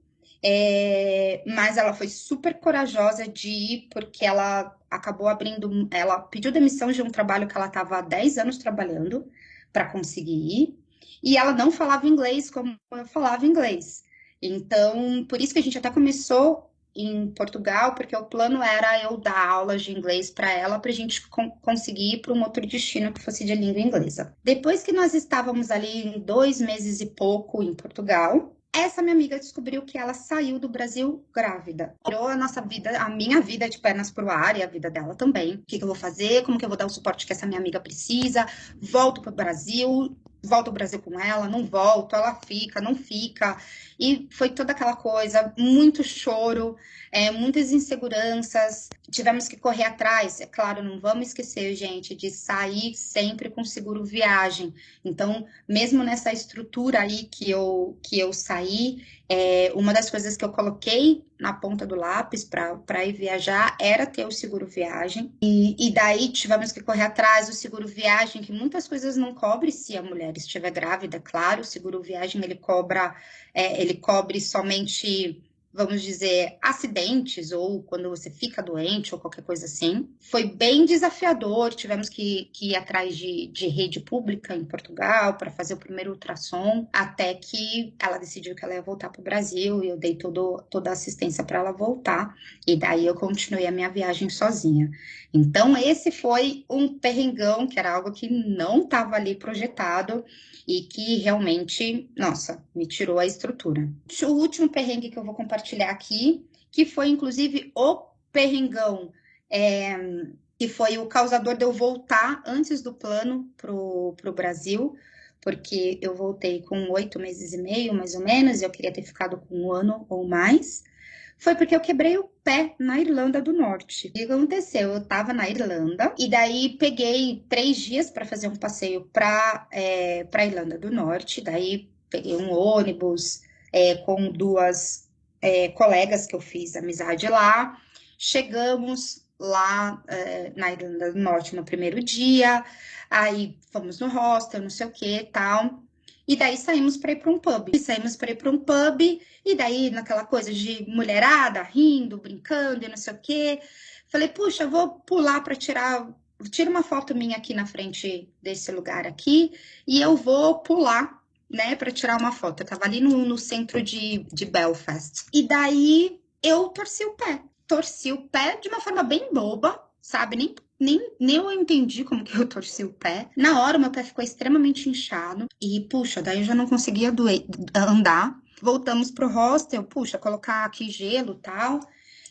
mas ela foi super corajosa de ir, porque ela acabou ela pediu demissão de um trabalho que ela estava há 10 anos trabalhando para conseguir ir, e ela não falava inglês como eu falava inglês. Então, por isso que a gente até começou em Portugal, porque o plano era eu dar aulas de inglês para ela, para a gente conseguir ir para um outro destino que fosse de língua inglesa. Depois que nós estávamos ali em 2 meses e pouco em Portugal, essa minha amiga descobriu que ela saiu do Brasil grávida. Tirou a nossa vida, a minha vida de pernas pro ar e a vida dela também. O que eu vou fazer? Como que eu vou dar o suporte que essa minha amiga precisa? Volto pro Brasil? Volto ao Brasil com ela? Não volto? Ela fica? Não fica? E foi toda aquela coisa, muito choro, muitas inseguranças. Tivemos que correr atrás. É claro, não vamos esquecer, gente, de sair sempre com seguro viagem. Então, mesmo nessa estrutura aí que eu saí, uma das coisas que eu coloquei na ponta do lápis para ir viajar era ter o seguro viagem. E daí tivemos que correr atrás do seguro viagem, que muitas coisas não cobre se a mulher estiver grávida, claro. O seguro viagem ele cobre somente vamos dizer, acidentes ou quando você fica doente ou qualquer coisa assim. Foi bem desafiador, tivemos que ir atrás de rede pública em Portugal para fazer o primeiro ultrassom, até que ela decidiu que ela ia voltar para o Brasil e eu dei toda a assistência para ela voltar. E daí eu continuei a minha viagem sozinha. Então, esse foi um perrengão, que era algo que não estava ali projetado e que realmente, nossa, me tirou a estrutura. O último perrengue que eu vou compartilhar aqui, que foi inclusive o perrengão, que foi o causador de eu voltar antes do plano pro Brasil, porque eu voltei com 8 meses e meio, mais ou menos, e eu queria ter ficado com 1 ano ou mais. Foi porque eu quebrei o pé na Irlanda do Norte. O que aconteceu? Eu estava na Irlanda e daí peguei 3 dias para fazer um passeio para a Irlanda do Norte. Daí peguei um ônibus com 2 colegas que eu fiz amizade lá. Chegamos lá na Irlanda do Norte no primeiro dia. Aí fomos no hostel, não sei o que e tal. E daí saímos para ir para um pub. E daí, naquela coisa de mulherada, rindo, brincando e não sei o quê, falei, puxa, eu vou pular para tira uma foto minha aqui na frente desse lugar aqui, e eu vou pular, né, para tirar uma foto. Eu tava ali no centro de Belfast. E daí, eu torci o pé de uma forma bem boba, sabe, nem eu entendi como que eu torci o pé. Na hora, o meu pé ficou extremamente inchado. E, puxa, daí eu já não conseguia andar. Voltamos pro hostel, puxa, colocar aqui gelo e tal.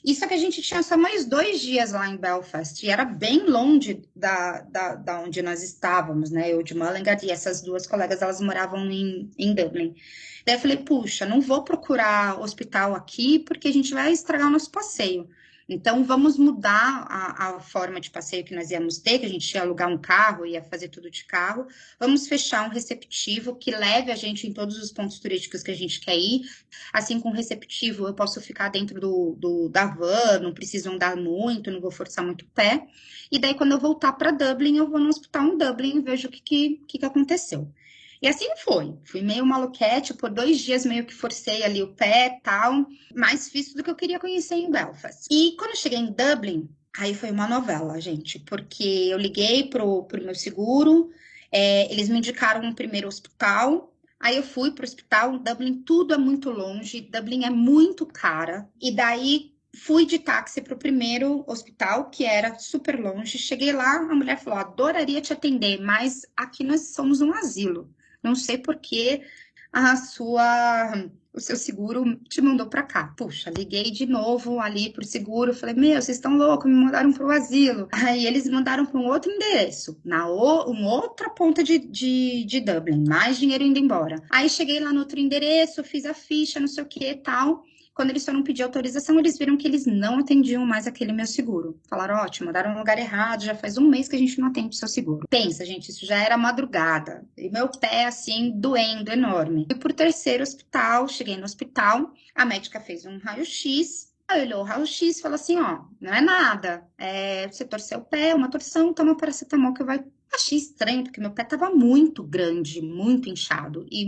E só que a gente tinha só mais 2 dias lá em Belfast. E era bem longe da onde nós estávamos, né? Eu de Mullingar e essas 2 colegas, elas moravam em Dublin. Daí eu falei, puxa, não vou procurar hospital aqui, porque a gente vai estragar o nosso passeio. Então, vamos mudar a forma de passeio que nós íamos ter, que a gente ia alugar um carro, ia fazer tudo de carro. Vamos fechar um receptivo que leve a gente em todos os pontos turísticos que a gente quer ir. Assim, com o receptivo, eu posso ficar dentro da van, não preciso andar muito, não vou forçar muito o pé. E daí, quando eu voltar para Dublin, eu vou no hospital em Dublin e vejo o que aconteceu. E assim foi. Fui meio maluquete, por 2 dias meio que forcei ali o pé e tal. Mais difícil do que eu queria conhecer em Belfast. E quando eu cheguei em Dublin, aí foi uma novela, gente. Porque eu liguei pro meu seguro, eles me indicaram um primeiro hospital. Aí eu fui pro hospital. Dublin, tudo é muito longe. Dublin é muito cara. E daí fui de táxi pro primeiro hospital, que era super longe. Cheguei lá, a mulher falou, adoraria te atender, mas aqui nós somos um asilo. Não sei por que o seu seguro te mandou para cá. Puxa, liguei de novo ali pro seguro, falei, vocês estão loucos, me mandaram pro asilo. Aí eles me mandaram para um outro endereço, uma outra ponta de Dublin, mais dinheiro indo embora. Aí cheguei lá no outro endereço, fiz a ficha, não sei o que e tal. Quando eles foram pedir autorização, eles viram que eles não atendiam mais aquele meu seguro. Falaram, ótimo, mandaram no lugar errado, já faz 1 mês que a gente não atende o seu seguro. Pensa, gente, isso já era madrugada. E meu pé, assim, doendo, enorme. Fui por terceiro hospital, cheguei no hospital, a médica fez um raio-x, olhou o raio-x e falou assim, não é nada, você torceu o pé, uma torção, toma paracetamol que vai... Achei estranho, porque meu pé estava muito grande, muito inchado e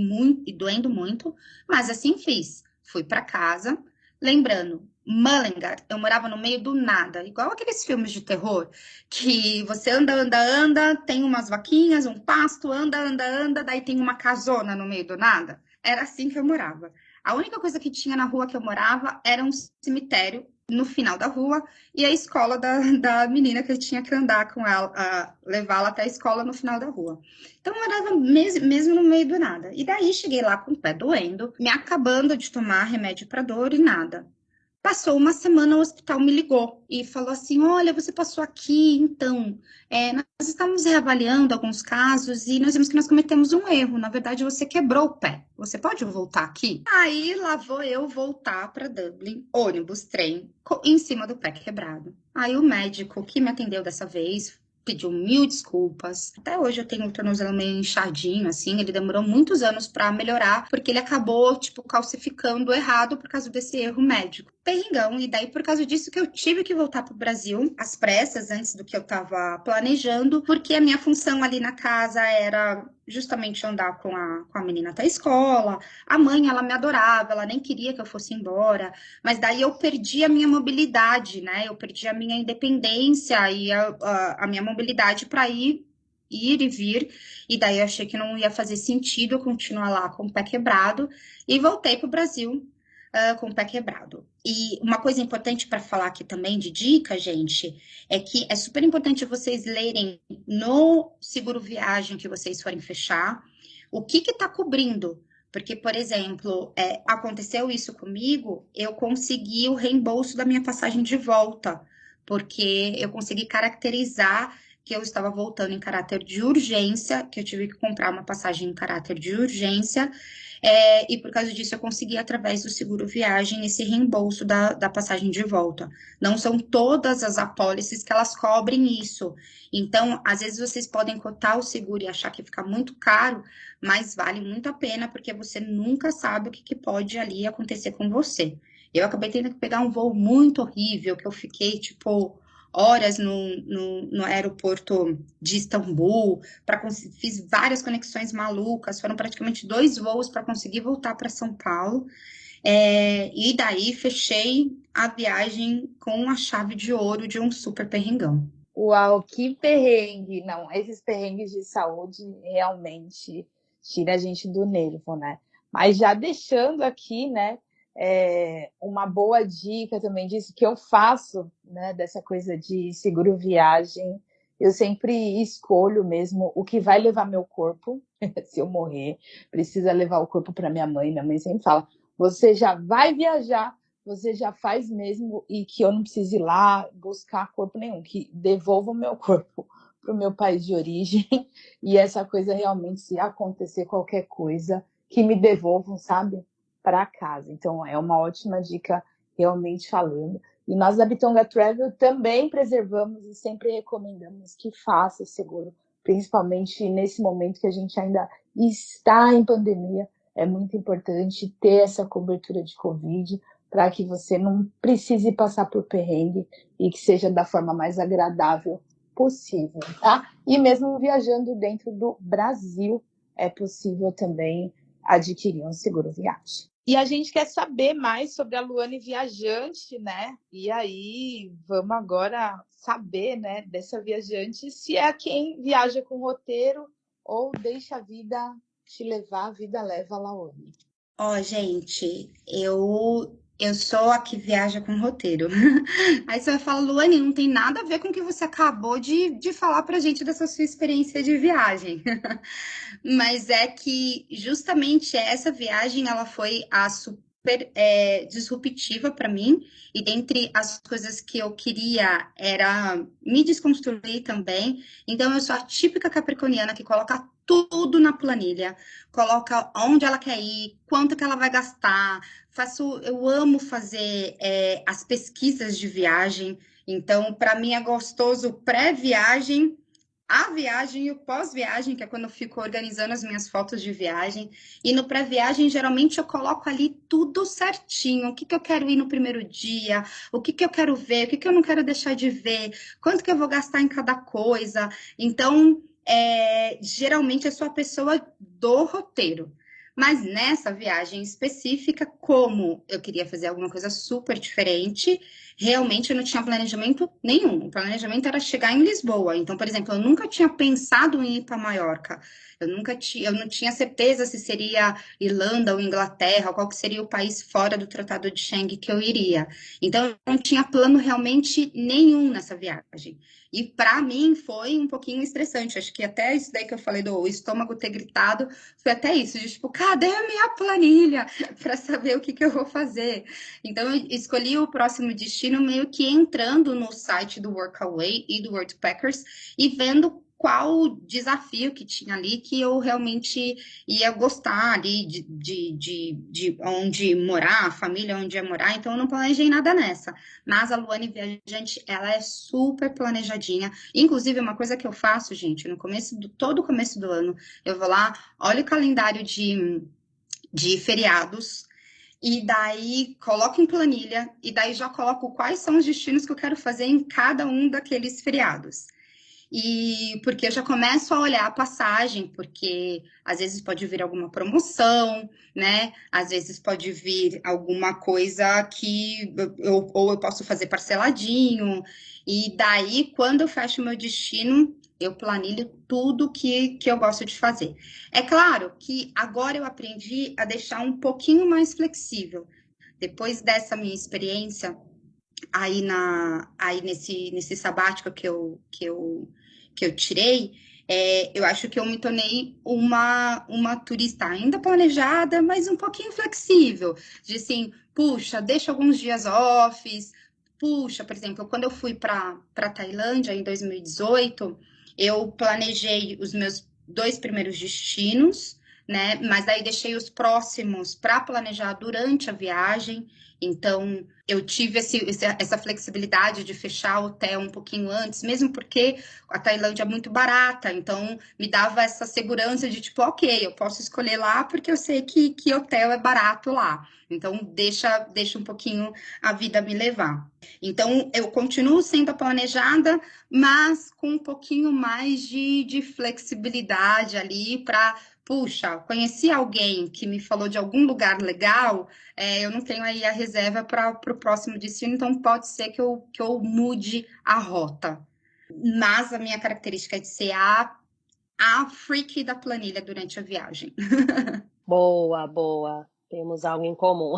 doendo muito, mas assim fiz. Fui para casa, lembrando, Mullingar, eu morava no meio do nada, igual aqueles filmes de terror, que você anda, tem umas vaquinhas, um pasto, anda, daí tem uma casona no meio do nada. Era assim que eu morava. A única coisa que tinha na rua que eu morava era um cemitério no final da rua e a escola da menina que eu tinha que andar com ela, levá-la até a escola no final da rua. Então, eu morava mesmo no meio do nada. E daí, cheguei lá com o pé doendo, me acabando de tomar remédio para dor e nada. Passou uma semana, o hospital me ligou e falou assim, olha, você passou aqui, então, nós estamos reavaliando alguns casos e nós vimos que nós cometemos um erro. Na verdade, você quebrou o pé. Você pode voltar aqui? Aí, lá vou eu voltar para Dublin, ônibus, trem, em cima do pé quebrado. Aí, o médico que me atendeu dessa vez pediu 1000 desculpas. Até hoje eu tenho o tornozelo meio inchadinho, assim. Ele demorou muitos anos para melhorar, porque ele acabou, calcificando errado por causa desse erro médico. Perrengão, e daí por causa disso que eu tive que voltar pro Brasil, às pressas, antes do que eu tava planejando, porque a minha função ali na casa era justamente andar com a menina até a escola. A mãe, ela me adorava, ela nem queria que eu fosse embora, mas daí eu perdi a minha mobilidade, né? Eu perdi a minha independência e a minha mobilidade para ir e vir, e daí eu achei que não ia fazer sentido eu continuar lá com o pé quebrado, e voltei para o Brasil com o pé quebrado. E uma coisa importante para falar aqui também de dica, gente, é que é super importante vocês lerem no seguro viagem que vocês forem fechar, o que está cobrindo. Porque, por exemplo, aconteceu isso comigo, eu consegui o reembolso da minha passagem de volta, porque eu consegui caracterizar que eu estava voltando em caráter de urgência, que eu tive que comprar uma passagem em caráter de urgência, e por causa disso eu consegui, através do seguro viagem, esse reembolso da passagem de volta. Não são todas as apólices que elas cobrem isso. Então, às vezes vocês podem cotar o seguro e achar que fica muito caro, mas vale muito a pena, porque você nunca sabe o que pode ali acontecer com você. Eu acabei tendo que pegar um voo muito horrível, que eu fiquei, tipo, horas no aeroporto de Istambul, fiz várias conexões malucas, foram praticamente 2 voos para conseguir voltar para São Paulo, e daí fechei a viagem com a chave de ouro de um super perrengão. Uau, que perrengue! Não, esses perrengues de saúde realmente tira a gente do nervo, né? Mas já deixando aqui, né, uma boa dica também disso que eu faço, né, dessa coisa de seguro viagem, eu sempre escolho mesmo o que vai levar meu corpo, se eu morrer, precisa levar o corpo para minha mãe sempre fala, você já vai viajar, você já faz mesmo, e que eu não precise ir lá buscar corpo nenhum, que devolva o meu corpo para o meu país de origem, e essa coisa realmente, se acontecer qualquer coisa, que me devolvam, sabe, para casa. Então, é uma ótima dica, realmente falando. E nós da Bitonga Travel também preservamos e sempre recomendamos que faça seguro, principalmente nesse momento que a gente ainda está em pandemia. É muito importante ter essa cobertura de Covid, para que você não precise passar por perrengue e que seja da forma mais agradável possível, tá? E mesmo viajando dentro do Brasil, é possível também adquirir um seguro viagem. E a gente quer saber mais sobre a Luane viajante, né? E aí, vamos agora saber, né, dessa viajante, se é quem viaja com roteiro ou deixa a vida te levar, a vida leva a Laone. Gente, eu sou a que viaja com roteiro. Aí você vai falar, Luane, não tem nada a ver com o que você acabou de falar pra gente dessa sua experiência de viagem. Mas é que justamente essa viagem, ela foi a super disruptiva para mim, e dentre as coisas que eu queria era me desconstruir também. Então eu sou a típica capricorniana que coloca tudo na planilha, coloca onde ela quer ir, quanto que ela vai gastar, eu amo fazer as pesquisas de viagem. Então, para mim é gostoso pré-viagem, a viagem e o pós-viagem, que é quando eu fico organizando as minhas fotos de viagem. E no pré-viagem, geralmente eu coloco ali tudo certinho. O que eu quero ir no primeiro dia, o que eu quero ver, o que eu não quero deixar de ver, quanto que eu vou gastar em cada coisa. Então, geralmente eu sou a pessoa do roteiro. Mas nessa viagem específica, como eu queria fazer alguma coisa super diferente, realmente eu não tinha planejamento nenhum. O planejamento era chegar em Lisboa. Então, por exemplo, eu nunca tinha pensado em ir para Maiorca. Eu não tinha certeza se seria Irlanda ou Inglaterra, qual que seria o país fora do Tratado de Schengen que eu iria. Então, eu não tinha plano realmente nenhum nessa viagem. E para mim foi um pouquinho estressante. Acho que até isso daí que eu falei do estômago ter gritado, foi até isso, de tipo, cadê a minha planilha para saber o que eu vou fazer? Então, eu escolhi o próximo destino meio que entrando no site do Workaway e do Worldpackers e vendo qual desafio que tinha ali que eu realmente ia gostar ali de onde morar, a família onde ia morar. Então, eu não planejei nada nessa. Mas a Luane Viajante, ela é super planejadinha. Inclusive, uma coisa que eu faço, gente, todo começo do ano, eu vou lá, olho o calendário de feriados, e daí coloco em planilha, e daí já coloco quais são os destinos que eu quero fazer em cada um daqueles feriados. e porque eu já começo a olhar a passagem, porque às vezes pode vir alguma promoção, né? Às vezes pode vir alguma coisa que ou eu posso fazer parceladinho, e daí, quando eu fecho o meu destino, eu planilho tudo que eu gosto de fazer. É claro que agora eu aprendi a deixar um pouquinho mais flexível. Depois dessa minha experiência aí nesse sabático que eu tirei, eu acho que eu me tornei uma turista ainda planejada, mas um pouquinho flexível, de assim, puxa, deixa alguns dias off, puxa, por exemplo, quando eu fui para Tailândia em 2018, eu planejei os meus 2 primeiros destinos, né? Mas daí deixei os próximos para planejar durante a viagem. Então, eu tive essa flexibilidade de fechar o hotel um pouquinho antes, mesmo porque a Tailândia é muito barata, então me dava essa segurança de tipo, ok, eu posso escolher lá porque eu sei que hotel é barato lá. Então, deixa um pouquinho a vida me levar. Então, eu continuo sendo planejada, mas com um pouquinho mais de flexibilidade ali para, puxa, conheci alguém que me falou de algum lugar legal, eu não tenho aí a reserva para o próximo destino, então pode ser que eu mude a rota. Mas a minha característica é de ser a freak da planilha durante a viagem. Boa, boa. Temos algo em comum.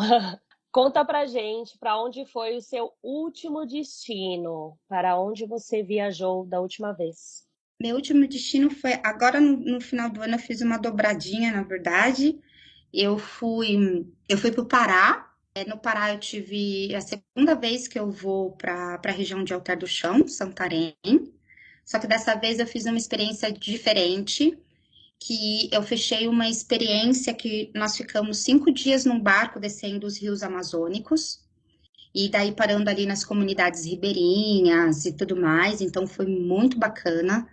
Conta pra gente para onde foi o seu último destino, para onde você viajou da última vez. Meu último destino foi agora no final do ano, eu fiz uma dobradinha, na verdade. Eu fui para o Pará. No Pará eu tive a segunda vez que eu vou para a região de Alter do Chão, Santarém. Só que dessa vez eu fiz uma experiência diferente, que eu fechei uma experiência que nós ficamos 5 dias num barco descendo os rios amazônicos, e daí parando ali nas comunidades ribeirinhas e tudo mais, então foi muito bacana.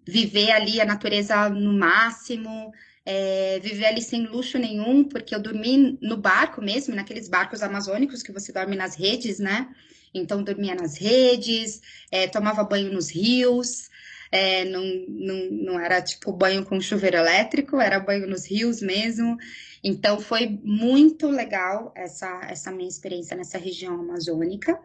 Viver ali a natureza no máximo, viver ali sem luxo nenhum, porque eu dormi no barco mesmo, naqueles barcos amazônicos que você dorme nas redes, né? Então, dormia nas redes, tomava banho nos rios, não era tipo banho com chuveiro elétrico, era banho nos rios mesmo. Então, foi muito legal essa minha experiência nessa região amazônica.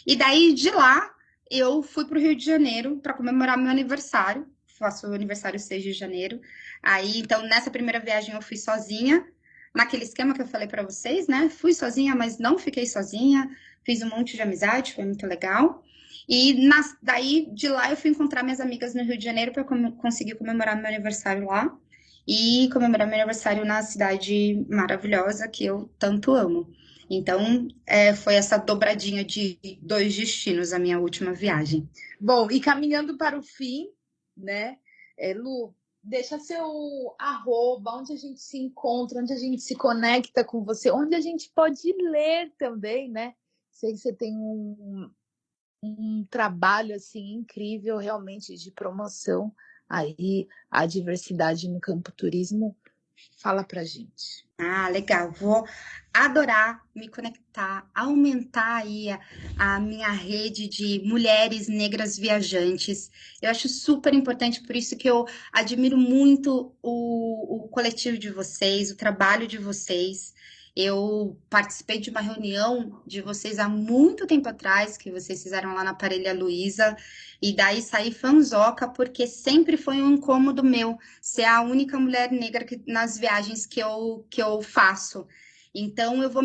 E daí, de lá, eu fui para o Rio de Janeiro para comemorar meu aniversário. Faço aniversário 6 de janeiro. Aí, então, nessa primeira viagem eu fui sozinha, naquele esquema que eu falei para vocês, né? Fui sozinha, mas não fiquei sozinha. Fiz um monte de amizade, foi muito legal. E daí, de lá, eu fui encontrar minhas amigas no Rio de Janeiro para conseguir comemorar meu aniversário lá. E comemorar meu aniversário na cidade maravilhosa que eu tanto amo. Então, foi essa dobradinha de 2 destinos a minha última viagem. Bom, e caminhando para o fim, né? Lu, deixa seu arroba, onde a gente se encontra, onde a gente se conecta com você, onde a gente pode ler também, né? Sei que você tem um trabalho assim incrível realmente de promoção aí a diversidade no campo turismo. Fala pra gente. Ah, legal. Vou adorar me conectar, aumentar aí a minha rede de mulheres negras viajantes. Eu acho super importante, por isso que eu admiro muito o coletivo de vocês, o trabalho de vocês. Eu participei de uma reunião de vocês há muito tempo atrás, que vocês fizeram lá na Parelha Luiza, e daí saí fanzoca, porque sempre foi um incômodo meu ser a única mulher negra nas viagens que eu faço. Então, eu vou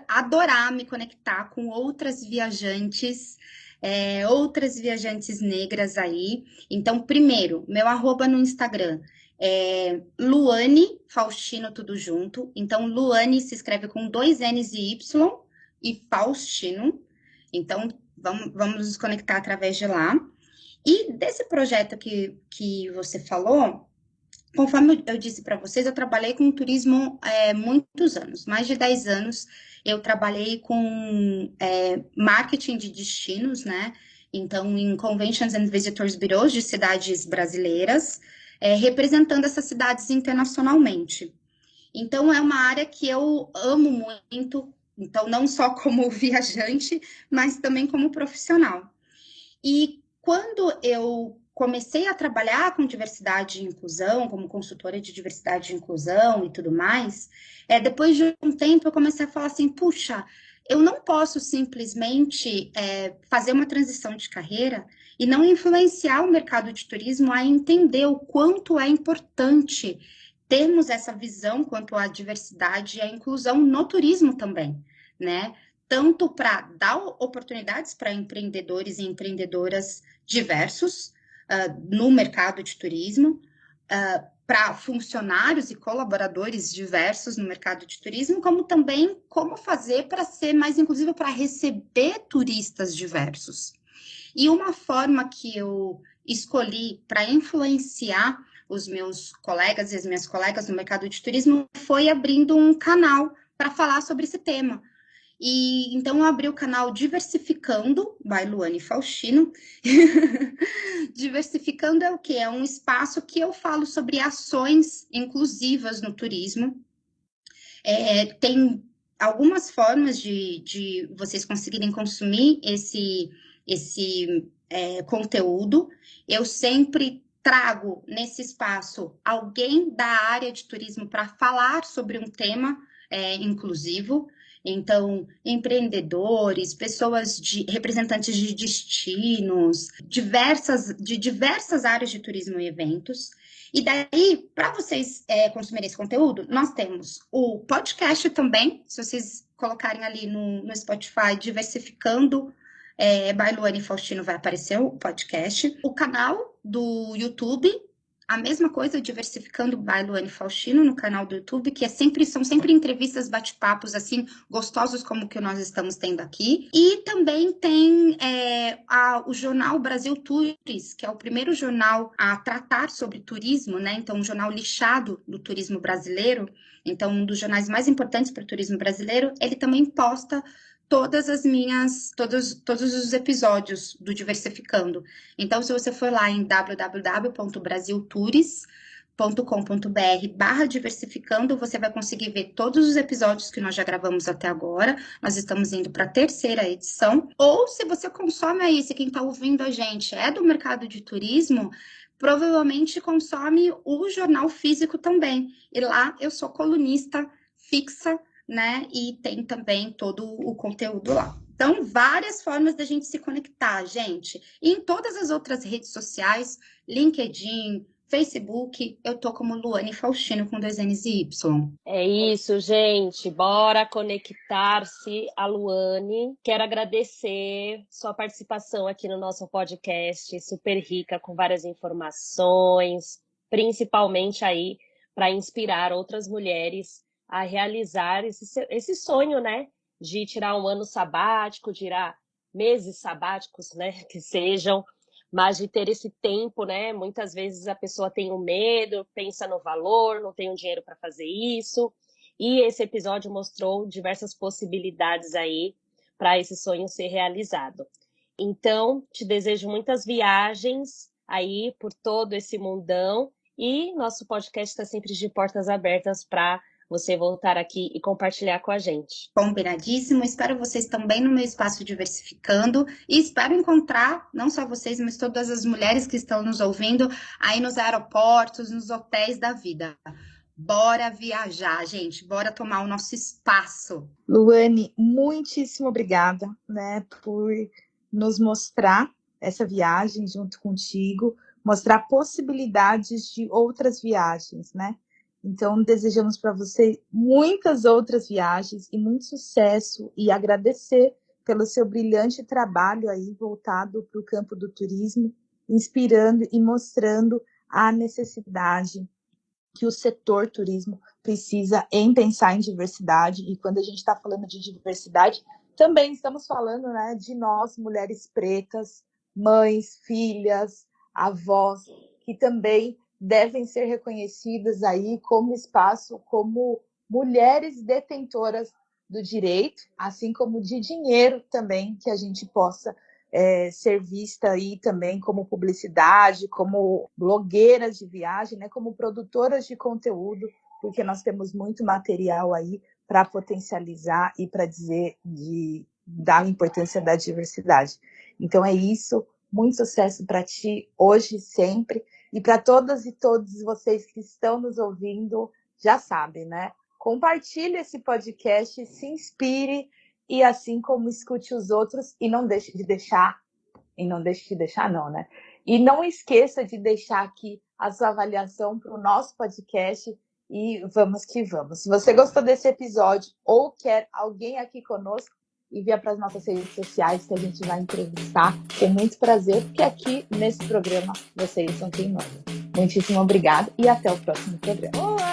adorar me conectar com outras viajantes negras aí. Então, primeiro, meu arroba no Instagram é Luane Faustino, tudo junto. Então, Luane se escreve com 2 N's e Y e Faustino. Então, vamos nos conectar através de lá. E desse projeto que você falou, conforme eu disse para vocês, eu trabalhei com turismo muitos anos, mais de 10 anos. Eu trabalhei com marketing de destinos, né? Então, em Conventions and Visitors Bureaus de cidades brasileiras, representando essas cidades internacionalmente. Então, é uma área que eu amo muito, então, não só como viajante, mas também como profissional. E quando eu comecei a trabalhar com diversidade e inclusão, como consultora de diversidade e inclusão e tudo mais, depois de um tempo eu comecei a falar assim, puxa, eu não posso simplesmente fazer uma transição de carreira e não influenciar o mercado de turismo a entender o quanto é importante termos essa visão quanto à diversidade e à inclusão no turismo também, né? Tanto para dar oportunidades para empreendedores e empreendedoras diversos no mercado de turismo, para funcionários e colaboradores diversos no mercado de turismo, como também como fazer para ser mais inclusivo, para receber turistas diversos. E uma forma que eu escolhi para influenciar os meus colegas e as minhas colegas no mercado de turismo foi abrindo um canal para falar sobre esse tema. E então eu abri o canal Diversificando, by Luane Faustino. Diversificando é o quê? É um espaço que eu falo sobre ações inclusivas no turismo. Tem algumas formas de vocês conseguirem consumir esse conteúdo. Eu sempre trago nesse espaço alguém da área de turismo para falar sobre um tema inclusivo. Então, empreendedores, representantes de destinos, de diversas áreas de turismo e eventos. E daí, para vocês consumirem esse conteúdo, nós temos o podcast também, se vocês colocarem ali no Spotify, Diversificando, by Luane Faustino, vai aparecer o podcast. O canal do YouTube, a mesma coisa, Diversificando by Luane Faustino, no canal do YouTube, que são sempre entrevistas, bate-papos, assim, gostosos como o que nós estamos tendo aqui. E também tem o jornal Brasil Tours, que é o primeiro jornal a tratar sobre turismo, né? Então, um jornal lixado do turismo brasileiro. Então, um dos jornais mais importantes para o turismo brasileiro. Ele também posta todos os episódios do Diversificando. Então, se você for lá em www.brasiltours.com.br/diversificando, você vai conseguir ver todos os episódios que nós já gravamos até agora. Nós estamos indo para a 3ª edição. Ou se você consome aí, se quem está ouvindo a gente é do mercado de turismo, provavelmente consome o jornal físico também. E lá eu sou colunista fixa, né? E tem também todo o conteúdo lá. Então, várias formas da gente se conectar, gente. E em todas as outras redes sociais, LinkedIn, Facebook, eu tô como Luane Faustino com 2 N's e Y. É isso, gente. Bora conectar-se a Luane. Quero agradecer sua participação aqui no nosso podcast, super rica, com várias informações, principalmente aí para inspirar outras mulheres a realizar esse sonho, né? De tirar um ano sabático, tirar meses sabáticos, né? Que sejam, mas de ter esse tempo, né? Muitas vezes a pessoa tem um medo, pensa no valor, não tem o dinheiro para fazer isso. E esse episódio mostrou diversas possibilidades aí para esse sonho ser realizado. Então, te desejo muitas viagens aí por todo esse mundão e nosso podcast está sempre de portas abertas para você voltar aqui e compartilhar com a gente. Combinadíssimo. Espero vocês também no meu espaço Diversificando e espero encontrar, não só vocês, mas todas as mulheres que estão nos ouvindo aí nos aeroportos, nos hotéis da vida. Bora viajar, gente. Bora tomar o nosso espaço. Luane, muitíssimo obrigada, né, por nos mostrar essa viagem junto contigo, mostrar possibilidades de outras viagens, né? Então, desejamos para você muitas outras viagens e muito sucesso e agradecer pelo seu brilhante trabalho aí voltado para o campo do turismo, inspirando e mostrando a necessidade que o setor turismo precisa em pensar em diversidade. E quando a gente está falando de diversidade, também estamos falando, né, de nós, mulheres pretas, mães, filhas, avós, que também devem ser reconhecidas aí como espaço, como mulheres detentoras do direito, assim como de dinheiro também, que a gente possa ser vista aí também como publicidade, como blogueiras de viagem, né, como produtoras de conteúdo, porque nós temos muito material aí para potencializar e para dizer da importância da diversidade. Então é isso. Muito sucesso para ti, hoje e sempre. E para todas e todos vocês que estão nos ouvindo, já sabem, né? Compartilhe esse podcast, se inspire e assim como escute os outros e não deixe de deixar, não, né? E não esqueça de deixar aqui a sua avaliação para o nosso podcast e vamos que vamos. Se você gostou desse episódio ou quer alguém aqui conosco, envia para as nossas redes sociais que a gente vai entrevistar com muito prazer, porque aqui nesse programa vocês são quem manda. Muitíssimo obrigada e até o próximo programa.